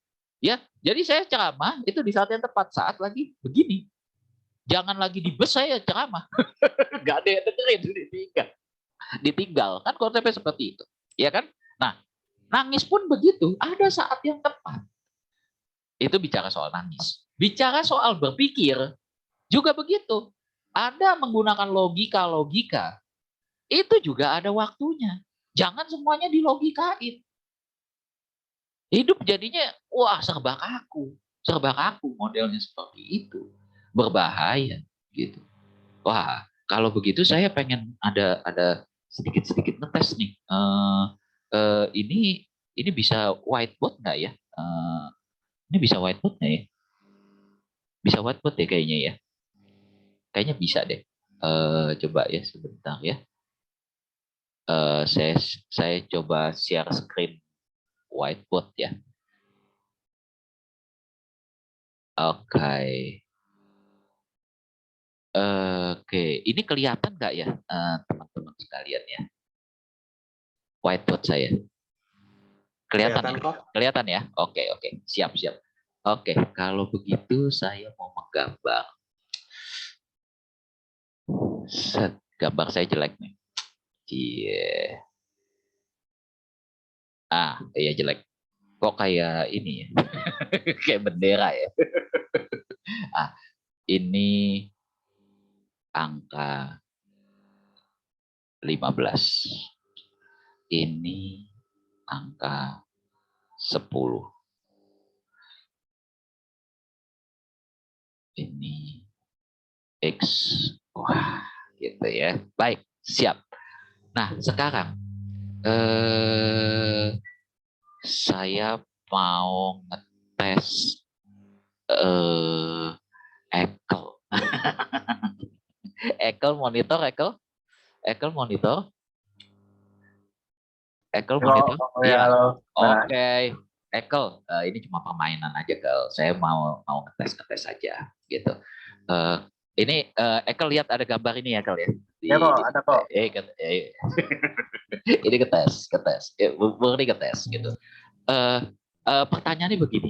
Ya, jadi saya ceramah itu di saat yang tepat, saat lagi begini. Jangan lagi di bus saya ceramah. Gak ada yang dengerin, ditinggal. Kan konsepnya seperti itu. Ya kan? Nah, nangis pun begitu. Ada saat yang tepat. Itu bicara soal nangis. Bicara soal berpikir juga begitu. Anda menggunakan logika-logika. Itu juga ada waktunya. Jangan semuanya dilogikain. Hidup jadinya, wah serba kaku modelnya seperti itu, berbahaya gitu. Wah kalau begitu saya pengen ada sedikit ngetes nih. Ini bisa whiteboard nggak ya? Ini bisa whiteboard nggak ya? Bisa whiteboard ya kayaknya ya. Kayaknya bisa deh. Coba ya sebentar ya. Saya coba share screen whiteboard ya. Oke. Oke, ini kelihatan nggak ya teman-teman sekalian ya? Whiteboard saya. Kelihatan ya? kok. Kelihatan ya? Oke, siap. Oke, kalau begitu saya mau menggambar. Gambar saya jelek nih. Iya jelek. Kok kayak ini ya? Kayak bendera ya. Ini angka 15. Ini angka 10. Ini X. Wah, gitu ya. Baik, siap. Nah, sekarang saya mau ngetes Ekel. Ekel monitor. Iya. Oke. Ekel, ini cuma permainan aja, Kel. Saya mau ngetes saja gitu. Ini Ekel lihat ada gambar ini ya, Kel ya. Ya kok, ada kok. Ini ketes. Murni ketes gitu. Pertanyaannya begini.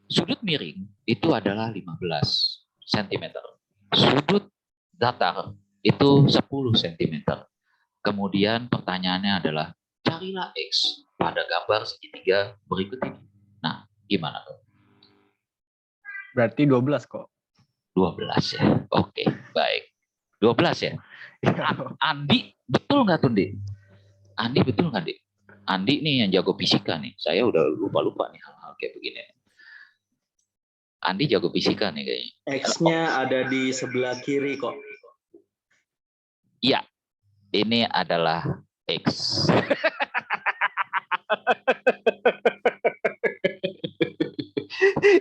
Sudut miring itu adalah 15 cm. Sudut datar itu 10 cm. Kemudian pertanyaannya adalah carilah X pada gambar segitiga berikut ini. Nah, gimana tuh? Berarti 12 kok. 12 ya. Oke, baik. 12 ya. Andi betul nggak tuh, Andi? Andi betul nggak, Andi? Andi nih yang jago fisika nih. Saya udah lupa nih hal-hal kayak begini. Andi jago fisika nih kayaknya. X-nya ada di sebelah kiri kok. Iya. Ini adalah X.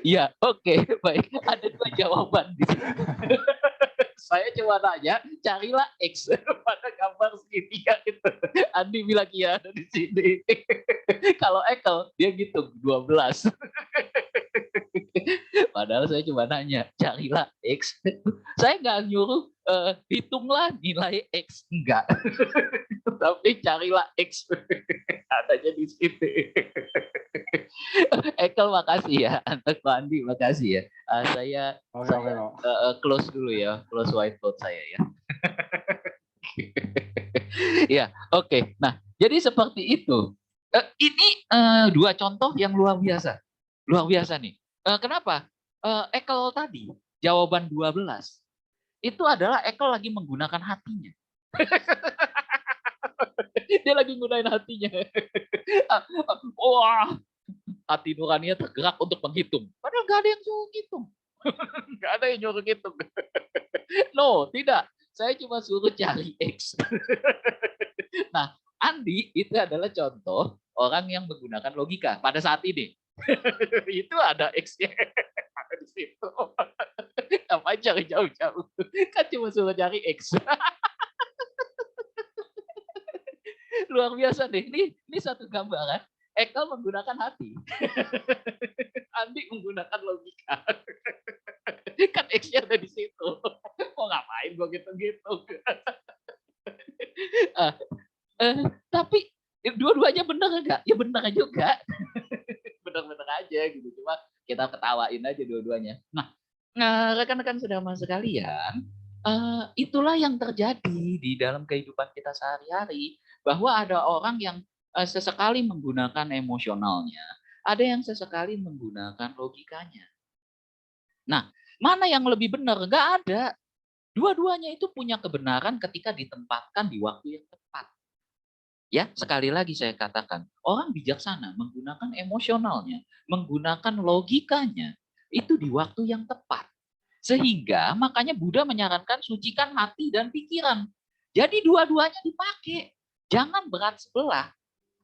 Iya, oke, baik. Ada 2 jawaban di sini. Saya coba tanya, carilah X pada gambar segitiga itu. Andi bilang iya ada di sini. Kalau Ekel, dia gitu 12. Padahal saya cuma nanya, carilah X. Saya nggak nyuruh hitunglah nilai X, enggak. Tapi carilah X. Adanya di situ. Ekel makasih ya, anak Andi makasih ya. Saya close dulu ya, close whiteboard saya ya. Ya, oke. Nah, jadi seperti itu. Ini dua contoh yang luar biasa. Luar biasa nih. Kenapa? Ekel tadi, jawaban 12. Itu adalah Ekel lagi menggunakan hatinya. Dia lagi menggunakan hatinya. Wah, hati nuraninya tergerak untuk menghitung. Padahal nggak ada yang suruh hitung. Nggak ada yang nyuruh hitung. No, tidak. Saya cuma suruh cari X. Nah, Andi itu adalah contoh orang yang menggunakan logika pada saat ini. Itu ada X-nya. Ada di situ. Apa cari jauh-jauh? Kan cuma suruh cari X. Luar biasa deh. Ini satu gambaran. Ekel menggunakan hati. Andi menggunakan logika. Kan X-nya ada di situ. Mau ngapain gue gitu-gitu. Tapi dua-duanya benar enggak? Ya benar juga. Benar-benar aja gitu. Cuma kita ketawain aja dua-duanya. Nah, rekan-rekan sedama sekalian, itulah yang terjadi di dalam kehidupan kita sehari-hari. Bahwa ada orang yang sesekali menggunakan emosionalnya, ada yang sesekali menggunakan logikanya. Nah, mana yang lebih benar? Enggak ada. Dua-duanya itu punya kebenaran ketika ditempatkan di waktu yang tepat. Ya, sekali lagi saya katakan, orang bijaksana menggunakan emosionalnya, menggunakan logikanya, itu di waktu yang tepat. Sehingga makanya Buddha menyarankan sucikan hati dan pikiran. Jadi dua-duanya dipakai. Jangan berat sebelah.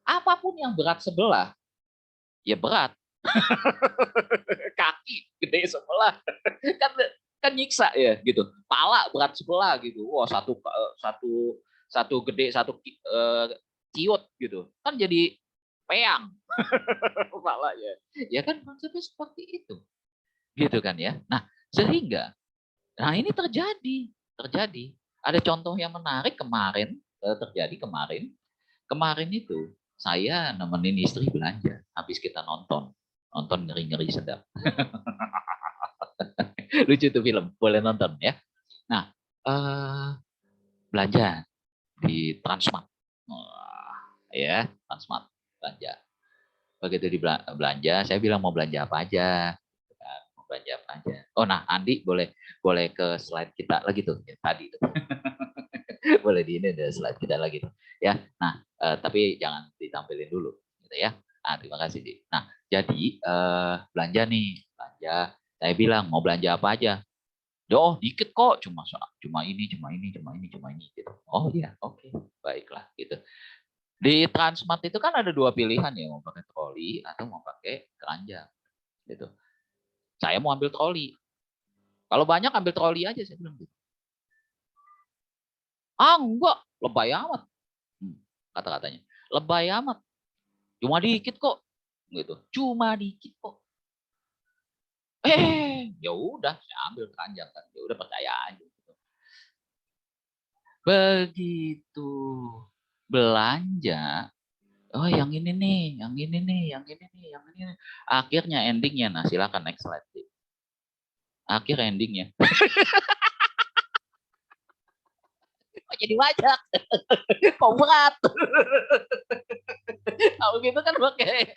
Apapun yang berat sebelah, ya berat. Kaki gede sebelah. Kan nyiksa ya gitu. Pala berat sebelah gitu. Wah, satu gede, satu ciut gitu. Kan jadi peang. Pala ya. Ya kan konsepnya seperti itu. Gitu kan ya. Nah, sehingga ini terjadi. Ada contoh yang menarik kemarin, terjadi kemarin. Kemarin itu saya nemenin istri belanja habis kita nonton ngeri-ngeri sedap. Lucu tuh film, boleh nonton ya. Nah, belanja di Transmart. Ya, Transmart belanja. Begitu di belanja, saya bilang mau belanja apa aja. Mau belanja apa aja. Oh, nah Andi boleh ke slide kita lagi tuh ya, tadi tuh. Boleh di ini ada slide kita lagi tuh. Ya. Nah, tapi jangan ditampilin dulu gitu ya. Nah, terima kasih, Di. Nah, jadi belanja nih, belanja. Saya bilang mau belanja apa aja. Oh, dikit kok, cuma ini gitu. Oh iya, oke. Baiklah gitu. Di Transmart itu kan ada dua pilihan ya, mau pakai troli atau mau pakai keranjang gitu. Saya mau ambil troli. Kalau banyak ambil troli aja, saya bilang gitu. Enggak, lebay amat. Kata-katanya. Lebay amat. Cuma dikit kok. Gitu. Cuma dikit kok. Ya udah, saya ambil keranjang kan. Ya udah percaya aja gitu. Begitu belanja, oh yang ini nih, yang ini nih, yang ini nih, yang ini nih. Akhirnya endingnya, nah silakan next slide. Akhir endingnya. Jadi banyak. Kok berat. Kalau gitu kan pakai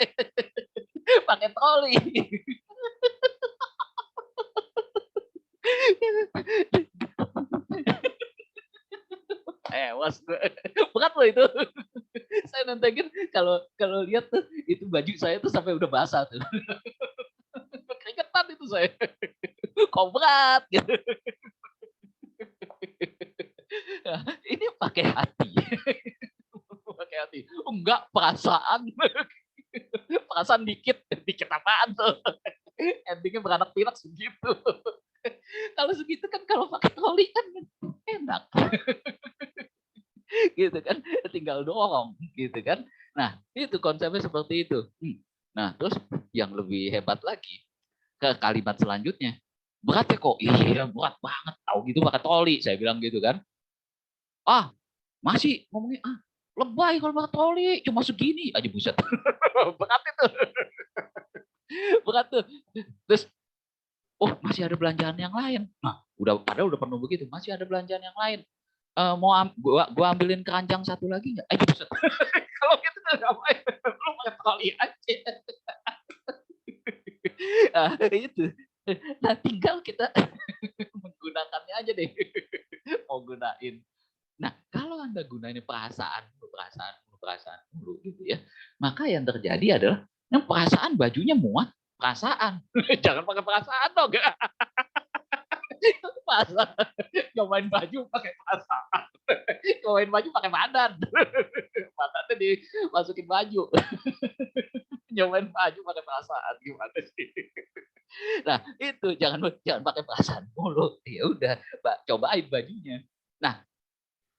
troli. Was berat loh itu. Saya nantengin kalau lihat tuh itu baju saya tuh sampai udah basah tuh. Keringetan itu saya. Kok berat gitu. Nah, ini pakai hati. Pakai hati. Enggak perasaan. Perasaan dikit apaan tuh. Endingnya beranak pinak segitu. Kalau segitu kan kalau pakai troli kan enak. Gitu kan, tinggal dorong gitu kan. Nah, itu konsepnya seperti itu. Nah, terus yang lebih hebat lagi, ke kalimat selanjutnya. Berat ya kok? Iya berat banget. Tahu gitu pakai troli. Saya bilang gitu kan. Ah masih ngomongnya lebay kalau pakai troli. Cuma segini aja buset. Berat itu. Berat tuh. Terus oh masih ada belanjaan yang lain. Nah padahal udah penuh begitu. Masih ada belanjaan yang lain. Mau gua ambilin keranjang satu lagi nggak? Buset. Kalau gitu nggak ngapain? Lu pakai troli aja. Itu. Nah tinggal kita menggunakannya aja deh. Mau gunain. Nah kalau Anda gunain perasaan dulu gitu ya, maka yang terjadi adalah yang perasaan bajunya muat perasaan. Jangan pakai perasaan dong. Perasaan. Nyobain baju pakai perasaan. Nyobain baju pakai badan. Badannya dimasukin baju. Nyobain baju pakai perasaan gimana sih? Nah itu jangan pakai perasaan mulu. Ya udah, cobain bajunya. Nah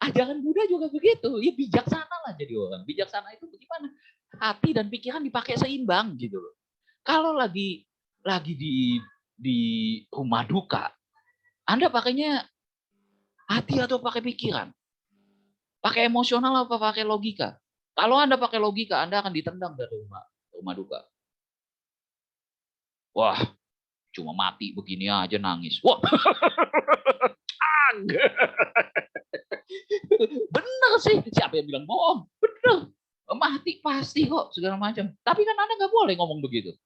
ajaran Buddha juga begitu. Ya bijaksana lah jadi orang. Bijaksana itu bagaimana? Hati dan pikiran dipakai seimbang gitu loh. Kalau lagi di rumah duka, Anda pakainya hati atau pakai pikiran? Pakai emosional apa pakai logika? Kalau Anda pakai logika, Anda akan ditendang dari rumah duka. Wah, cuma mati begini aja nangis. Wah, bener sih. Siapa yang bilang bohong? Bener. Mati pasti kok segala macam. Tapi kan Anda nggak boleh ngomong begitu.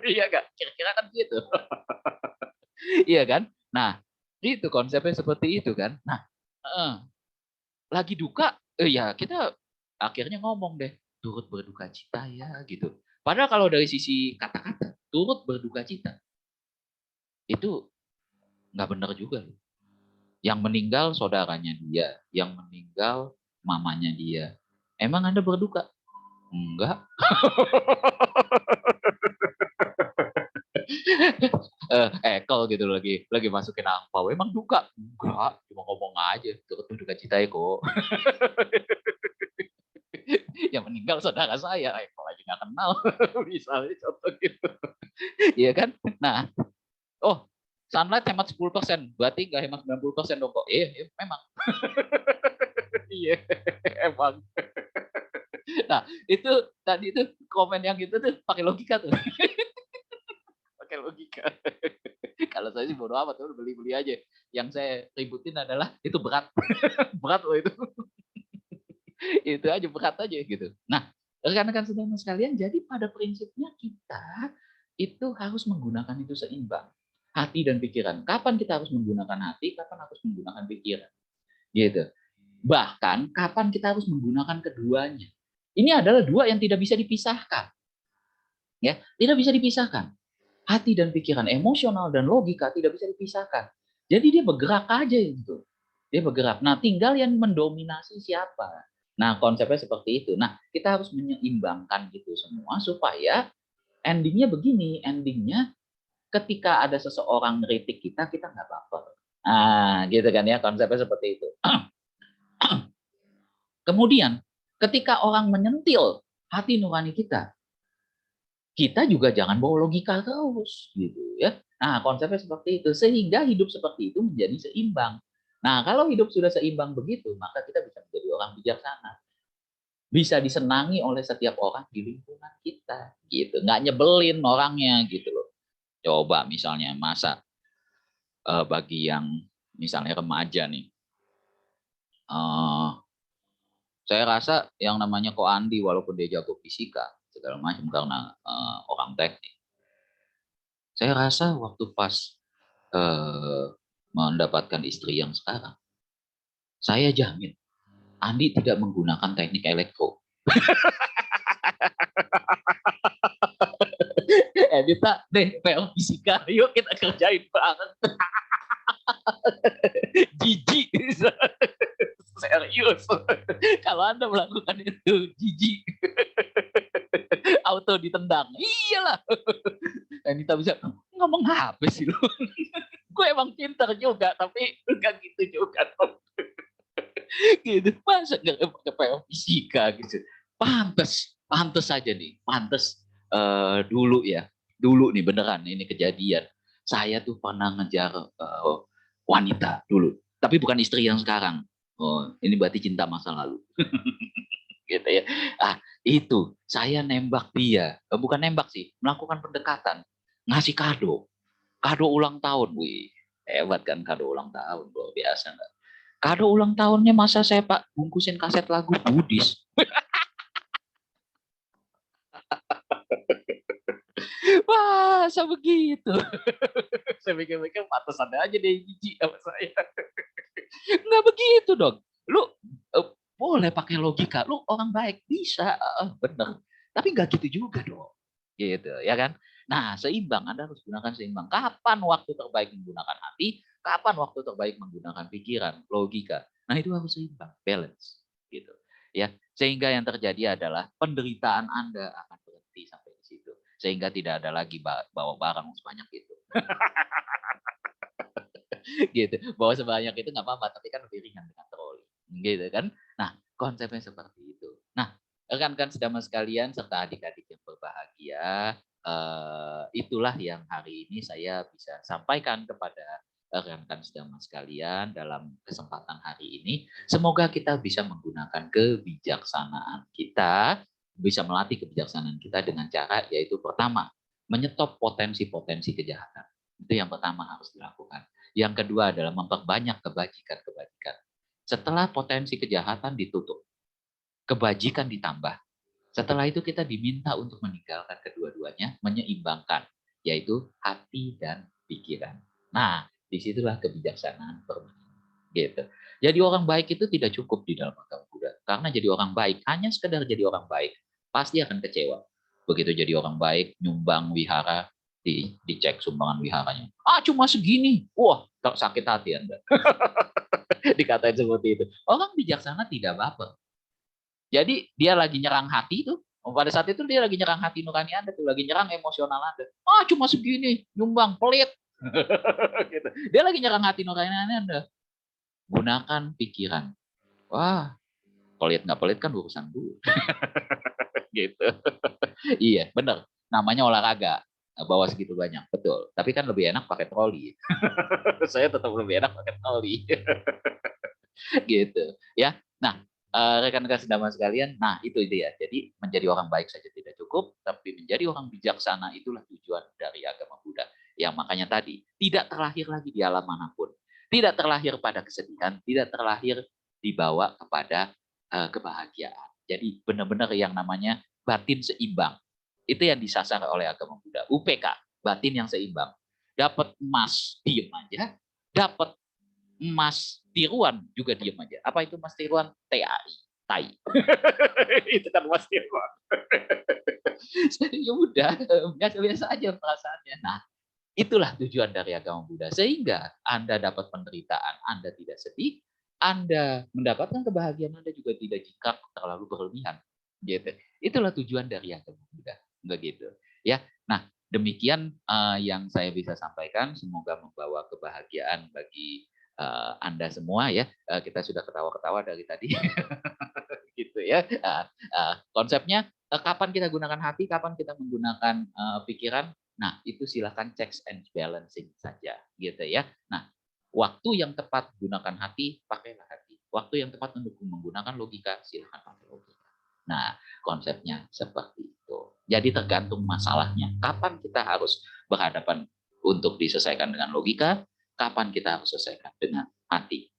Iya nggak? Kira-kira kan gitu. Iya kan? Nah, itu konsepnya seperti itu kan. Nah, lagi duka, ya kita akhirnya ngomong deh, turut berduka cita ya gitu. Padahal kalau dari sisi kata-kata, turut berduka cita, itu nggak benar juga. Yang meninggal saudaranya dia, yang meninggal mamanya dia. Emang Anda berduka? Enggak. Ekel gitu lagi masukin angpau. Emang duka? Enggak, cuma ngomong aja. Turut berduka cita ya kok. Yang meninggal saudara saya, Ekel aja nggak kenal. Misalnya contoh gitu. Iya kan? Nah, oh sunlight hemat 10%, berarti nggak hemat 90% dong kok. Iya, memang. Iya, emang. Nah, itu tadi itu komen yang gitu tuh pakai logika tuh. Pakai logika. Kalau saya sih bodo amat tuh beli aja. Yang saya ributin adalah itu berat. Berat loh itu. Itu aja berat aja gitu. Nah, rekan-rekan saudara sekalian, jadi pada prinsipnya kita itu harus menggunakan itu seimbang. Hati dan pikiran. Kapan kita harus menggunakan hati, kapan harus menggunakan pikiran. Gitu. Bahkan kapan kita harus menggunakan keduanya. Ini adalah dua yang tidak bisa dipisahkan. Ya, tidak bisa dipisahkan. Hati dan pikiran, emosional dan logika tidak bisa dipisahkan. Jadi dia bergerak aja gitu. Dia bergerak. Nah, tinggal yang mendominasi siapa. Nah, konsepnya seperti itu. Nah, kita harus menyeimbangkan gitu semua supaya endingnya begini. Endingnya ketika ada seseorang ngeritik kita nggak baper. Nah, gitu kan ya, konsepnya seperti itu. Kemudian, ketika orang menyentil hati nurani kita juga jangan bawa logika terus, gitu ya. Nah, konsepnya seperti itu, sehingga hidup seperti itu menjadi seimbang. Nah, kalau hidup sudah seimbang begitu, maka kita bisa menjadi orang bijaksana. Bisa disenangi oleh setiap orang di lingkungan kita, gitu. Nggak nyebelin orangnya, gitu loh. Coba misalnya, masa bagi yang misalnya remaja nih, saya rasa yang namanya Ko Andi, walaupun dia jago fisika segala macam karena orang teknik, saya rasa waktu pas mendapatkan istri yang sekarang, saya jamin Andi tidak menggunakan teknik elektro. Edita deh PL fisika, yuk kita kerjain banget. Jijik. Serius. Kalau Anda melakukan itu, jijik. Auto ditendang. Iyalah. Anita bisa ngomong apa sih lu? Gue emang pintar juga, tapi enggak gitu juga. Gitu. Masa nggak pakai PL fisika gitu. Pantes aja nih. Pantes dulu ya. dulu nih beneran ini kejadian. Saya tuh pernah ngejar wanita dulu, tapi bukan istri yang sekarang. Oh, ini berarti cinta masa lalu. Gitu ya. Itu saya nembak dia, bukan nembak sih, melakukan pendekatan, ngasih kado ulang tahun. Wih, hebat kan kado ulang tahun, luar biasa nggak? Kado ulang tahunnya masa saya Pak bungkusin kaset lagu Budis. Wah, saya begitu. Saya pikir-pikir pantesan aja dia jijik sama saya. Nggak begitu dong. Lu boleh pakai logika. Lu orang baik bisa, bener. Tapi nggak gitu juga dong. Gitu, ya kan? Nah, seimbang. Anda harus gunakan seimbang. Kapan waktu terbaik menggunakan hati? Kapan waktu terbaik menggunakan pikiran, logika? Nah, itu harus seimbang, balance, gitu. Ya, sehingga yang terjadi adalah penderitaan Anda akan berhenti sampai di situ. Sehingga tidak ada lagi bawa barang sebanyak itu. Gitu. Bawa sebanyak itu nggak apa-apa, tapi kan lebih ringan dengan troli. Gitu kan. Nah, konsepnya seperti itu. Nah, rekan-rekan sedama sekalian serta adik-adik yang berbahagia, itulah yang hari ini saya bisa sampaikan kepada rekan-rekan sedama sekalian dalam kesempatan hari ini. Semoga kita bisa menggunakan kebijaksanaan kita, bisa melatih kebijaksanaan kita dengan cara yaitu pertama, menyetop potensi-potensi kejahatan. Itu yang pertama harus dilakukan. Yang kedua adalah memperbanyak kebajikan-kebajikan. Setelah potensi kejahatan ditutup, kebajikan ditambah. Setelah itu kita diminta untuk meninggalkan kedua-duanya, menyeimbangkan, yaitu hati dan pikiran. Nah, disitulah kebijaksanaan permanen. Gitu. Jadi orang baik itu tidak cukup di dalam agama Buddha. Karena jadi orang baik, hanya sekedar jadi orang baik, pasti akan kecewa. Begitu jadi orang baik, nyumbang wihara, dicek sumbangan wiharanya. Cuma segini. Wah, sakit hati Anda. Dikatain seperti itu. Orang bijaksana tidak baper. Jadi dia lagi nyerang hati tuh. Pada saat itu dia lagi nyerang hati nurani Anda tuh, lagi nyerang emosional Anda. Cuma segini, nyumbang, pelit. Gitu. Dia lagi nyerang hati nurani Anda. Gunakan pikiran. Wah, pelit nggak pelit kan urusan dulu. Gitu. Iya, benar. Namanya olahraga. Bawa segitu banyak, betul. Tapi kan lebih enak pakai troli. Saya tetap lebih enak pakai troli. Gitu. Ya. Nah, rekan-rekan sedama sekalian, nah itu dia. Jadi menjadi orang baik saja tidak cukup, tapi menjadi orang bijaksana itulah tujuan dari agama Buddha. Yang makanya tadi tidak terlahir lagi di alam manapun, tidak terlahir pada kesedihan, tidak terlahir dibawa kepada kebahagiaan. Jadi benar-benar yang namanya batin seimbang. Itu yang disasar oleh agama Buddha. UPK, batin yang seimbang. Dapat emas, diem aja. Dapat emas tiruan juga diem aja. Apa itu emas tiruan? TAI. Tai. Itu kan emas tiruan. Ya udah, biasa-biasa aja perasaannya. Nah, itulah tujuan dari agama Buddha. Sehingga Anda dapat penderitaan, Anda tidak sedih, Anda mendapatkan kebahagiaan, Anda juga tidak jingkrak terlalu berlebihan. Gitu. Itulah tujuan dari agama Buddha. Begitu. Ya. Nah, demikian yang saya bisa sampaikan. Semoga membawa kebahagiaan bagi Anda semua ya. Kita sudah ketawa-ketawa dari tadi. Gitu ya. Konsepnya kapan kita gunakan hati, kapan kita menggunakan pikiran. Nah, itu silakan checks and balancing saja gitu ya. Nah, waktu yang tepat gunakan hati, pakailah hati. Waktu yang tepat untuk menggunakan logika, silakan pakai logika. Nah, konsepnya seperti itu. Jadi tergantung masalahnya. Kapan kita harus berhadapan untuk diselesaikan dengan logika, kapan kita harus selesaikan dengan hati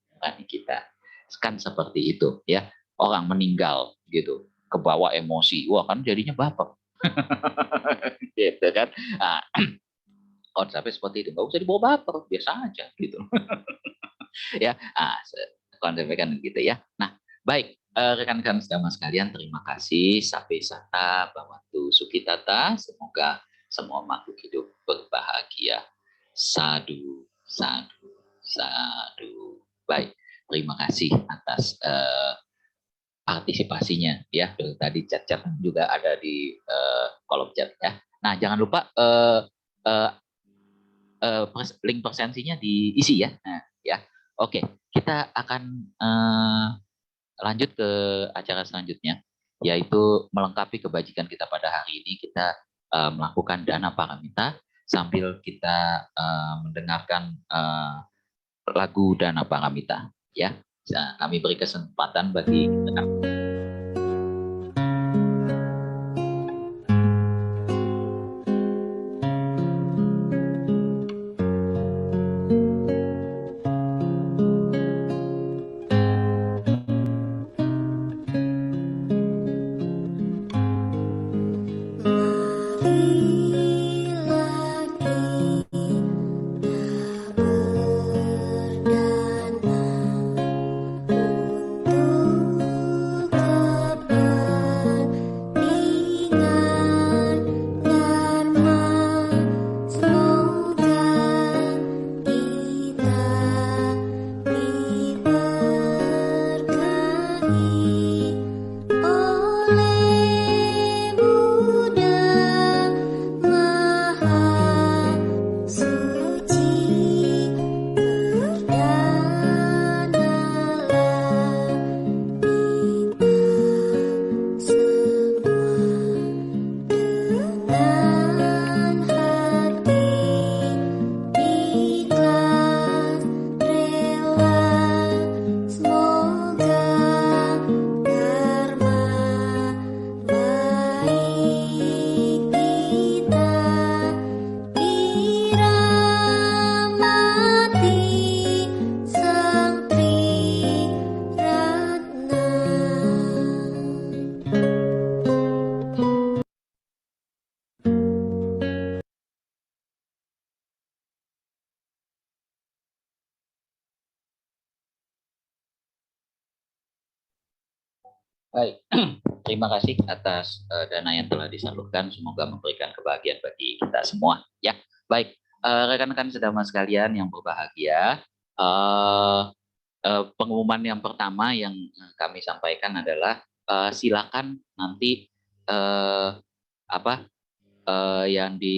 kita. Kan seperti itu ya. Orang meninggal gitu, kebawa emosi. Wah, kan jadinya baper. Gitu kan. Konsepnya seperti itu. Nggak usah dibawa baper, biasa aja gitu. Ya, konsepnya kan gitu ya. Nah, baik. Rekan-rekan sedama sekalian, terima kasih. Sabe sata, bhavantu sukitata. Semoga semua makhluk hidup berbahagia. Sadu, sadu, sadu. Baik, terima kasih atas partisipasinya ya. Tadi chat-chat juga ada di kolom chat ya. Nah, jangan lupa link presensinya diisi ya. Nah, ya. Oke, kita akan lanjut ke acara selanjutnya, yaitu melengkapi kebajikan kita pada hari ini. Kita melakukan dana paramita sambil kita mendengarkan lagu dana paramita ya. Nah, kami beri kesempatan bagi baik. Terima kasih atas dana yang telah disalurkan. Semoga memberikan kebahagiaan bagi kita semua. Ya, baik. Rekan-rekan sedama sekalian yang berbahagia, pengumuman yang pertama yang kami sampaikan adalah silakan nanti yang di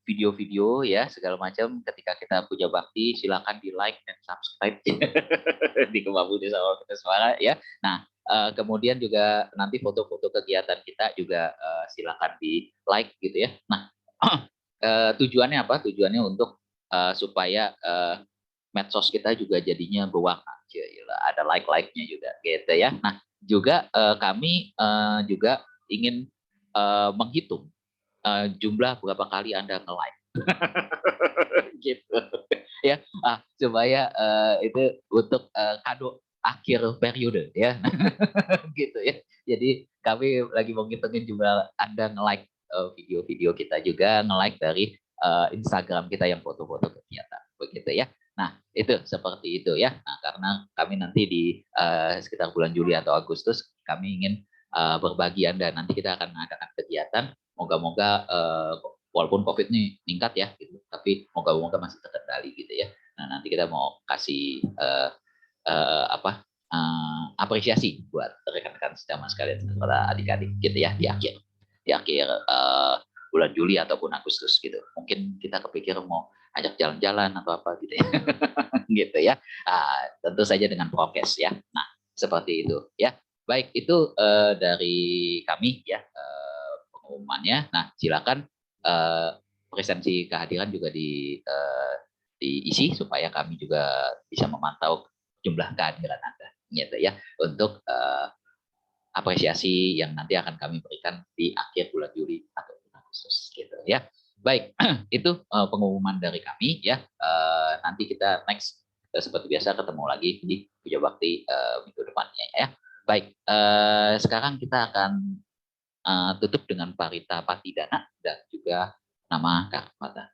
video-video ya segala macam ketika kita puja bakti silakan di like dan subscribe di Kemampuan Desa Kita Suara ya. Nah, kemudian juga nanti foto-foto kegiatan kita juga silakan di like gitu ya. Nah, tujuannya apa? Tujuannya untuk supaya medsos kita juga jadinya berwarna. Ada like-like-nya juga gitu ya. Nah, juga kami juga ingin menghitung jumlah berapa kali Anda nge-like. Gitu. Ya, supaya itu untuk kado akhir periode ya. Gitu ya. Jadi kami lagi mau ngitungin jumlah Anda nge-like video-video kita juga, nge-like dari Instagram kita yang foto-foto kegiatan. Begitu ya. Nah, itu seperti itu ya. Nah, karena kami nanti di sekitar bulan Juli atau Agustus kami ingin berbagi Anda. Nanti kita akan mengadakan kegiatan. Moga-moga walaupun COVID ini meningkat ya, gitu, tapi moga-moga masih terkendali gitu ya. Nah, nanti kita mau kasih apresiasi buat rekan-rekan sedama sekalian, kepada adik-adik gitu ya di akhir bulan Juli ataupun Agustus gitu. Mungkin kita kepikir mau ajak jalan-jalan atau apa gitu ya. Gitu ya. Tentu saja dengan prokes ya. Nah, seperti itu ya. Baik, itu dari kami ya pengumumannya. Nah, silakan presensi kehadiran juga diisi supaya kami juga bisa memantau jumlah kehadiran Anda gitu ya untuk apresiasi yang nanti akan kami berikan di akhir bulan Juli atau Agustus gitu ya. Baik, itu pengumuman dari kami ya. Nanti kita next seperti biasa ketemu lagi di Puja Bakti minggu depannya ya. Baik, sekarang kita akan tutup dengan Parita Patidana dan juga nama Karmata.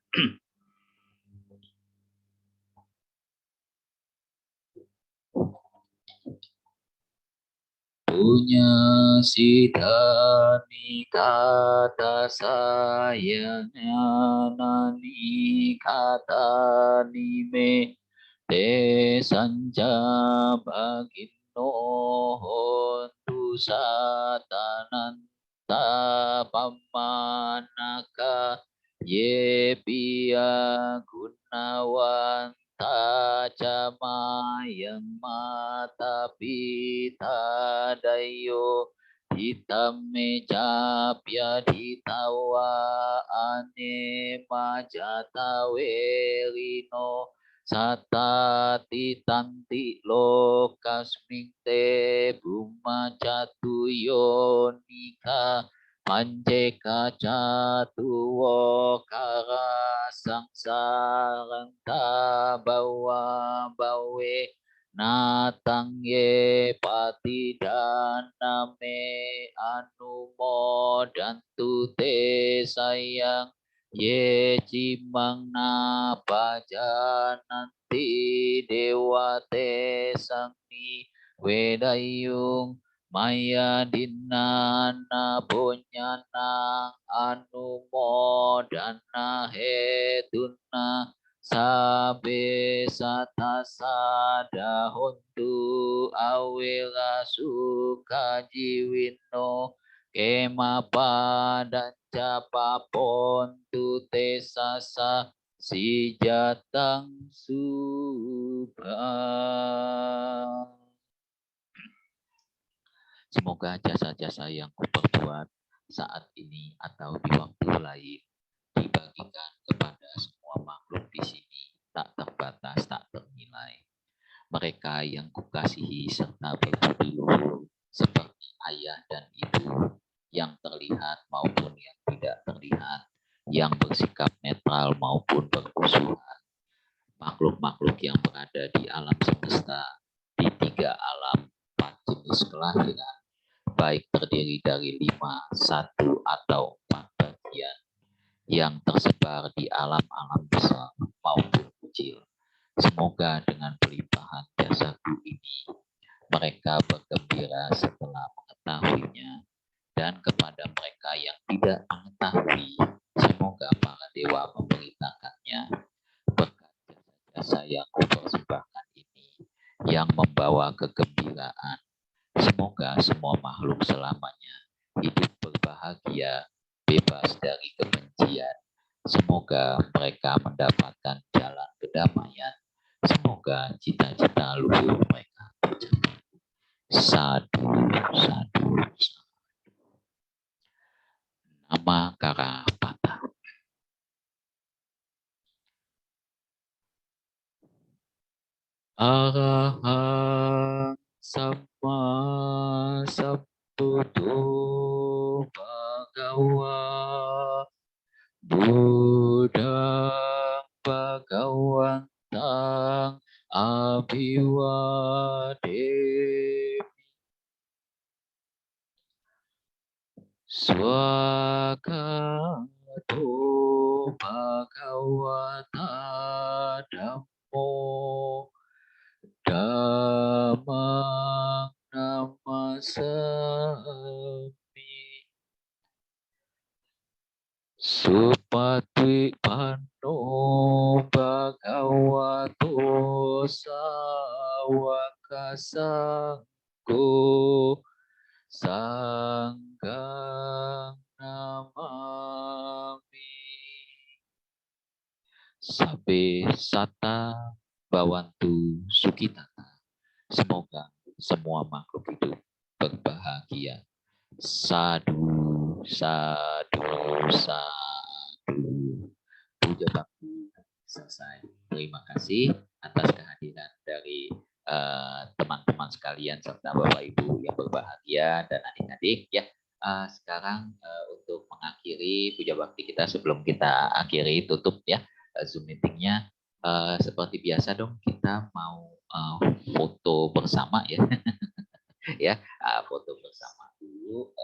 Punya sidani kata sayangnya nani kata nime te sanja bagino hontu satanan pamanaka ye pia gunawan tacamayang mata pita dayo ditame capya ditawa ane majata welino sata titanti lokasming te buma catu yonika panceka catuwo kara sangsarang tabawa bawe natang ye patidana me anumo dantu te sayang ye cimang na pajananti dewa te sangni wedayung maya dinana punyana anumo dana hetuna sabe satasada hontu awela suka jiwino kema padan capa pontu te sasa si jatang subhan. Semoga jasa-jasa yang kuperbuat saat ini atau di waktu lain dibagikan kepada semua makhluk di sini, tak terbatas, tak ternilai. Mereka yang kukasihi serta berbudi luhur seperti ayah dan ibu, yang terlihat maupun yang tidak terlihat, yang bersikap netral maupun bermusuhan, makhluk-makhluk yang berada di alam semesta, di 3 alam, 4 jenis kelahiran, baik terdiri dari 5, 1, atau 4 bagian, yang tersebar di alam-alam besar maupun kecil. Semoga dengan pelimpahan jasaku ini, mereka bergembira setelah mengetahuinya. Dan kepada mereka yang tidak mengetahui, semoga para dewa memberitakannya berkat jasa yang kupersembahkan ini, yang membawa kegembiraan. Semoga semua makhluk selamanya hidup berbahagia, bebas dari kebencian. Semoga mereka mendapatkan jalan kedamaian. Semoga cita-cita luhur mereka tercapai. Sadu, sadu, sadu. Nama Karapata. Arahang Sama Sambuddho Bhagawa Buddhang Bhagawantang Abhiwademi Swagato Bhagawata Dhammo Dhammang Namasami Supati Pano Bhagavato Sawaka Sangho Sanggang Namami Sabe Sata Bawantu Sukitata. Semoga semua makhluk hidup berbahagia. Sadu, sadu, sadu. Puja bakti selesai. Terima kasih atas kehadiran dari teman-teman sekalian serta Bapak Ibu yang berbahagia dan adik-adik ya. Sekarang untuk mengakhiri puja bakti kita, sebelum kita akhiri tutup ya Zoom meetingnya, seperti biasa dong kita mau foto bersama ya. Ya, foto bersama dulu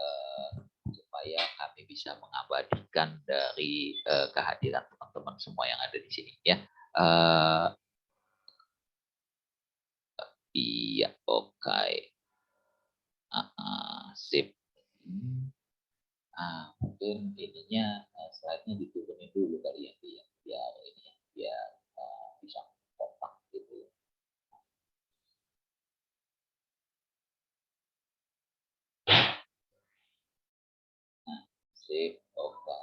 supaya kami bisa mengabadikan dari kehadiran teman-teman semua yang ada di sini ya. Iya, oke. Sip. Mungkin ininya slide-nya diturunin dulu kali ya, biar ini ya, biar bisa kompak gitu. Sip, oke.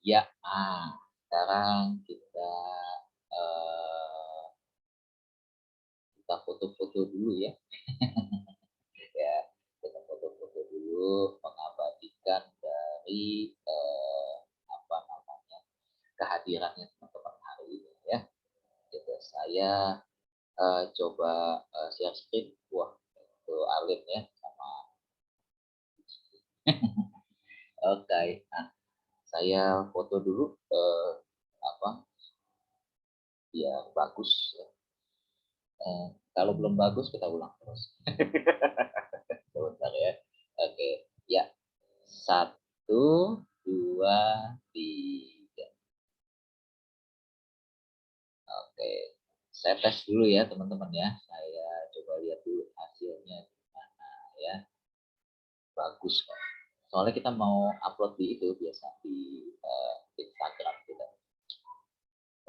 Ya, sekarang kita kita foto-foto dulu ya. Ya, kita foto-foto dulu, mengabadikan dari apa namanya kehadirannya teman-teman hari ini ya. Gitu. Saya coba share screen. Wah, itu Alin ya sama. Oke, nah saya foto dulu apa biar bagus ya. Kalau belum bagus kita ulang terus. Sebentar ya. Oke, ya. 1, 2, 3. Oke, saya tes dulu ya teman-teman ya. Saya coba lihat dulu hasilnya gimana ya. Bagus kok. Soalnya kita mau upload di itu biasa di Instagram kita.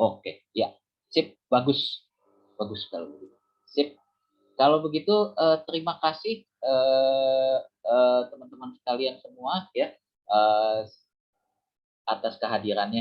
Oke, ya. Sip, bagus. Bagus kalau begitu. Sip. Kalau begitu terima kasih teman-teman sekalian semua ya atas kehadirannya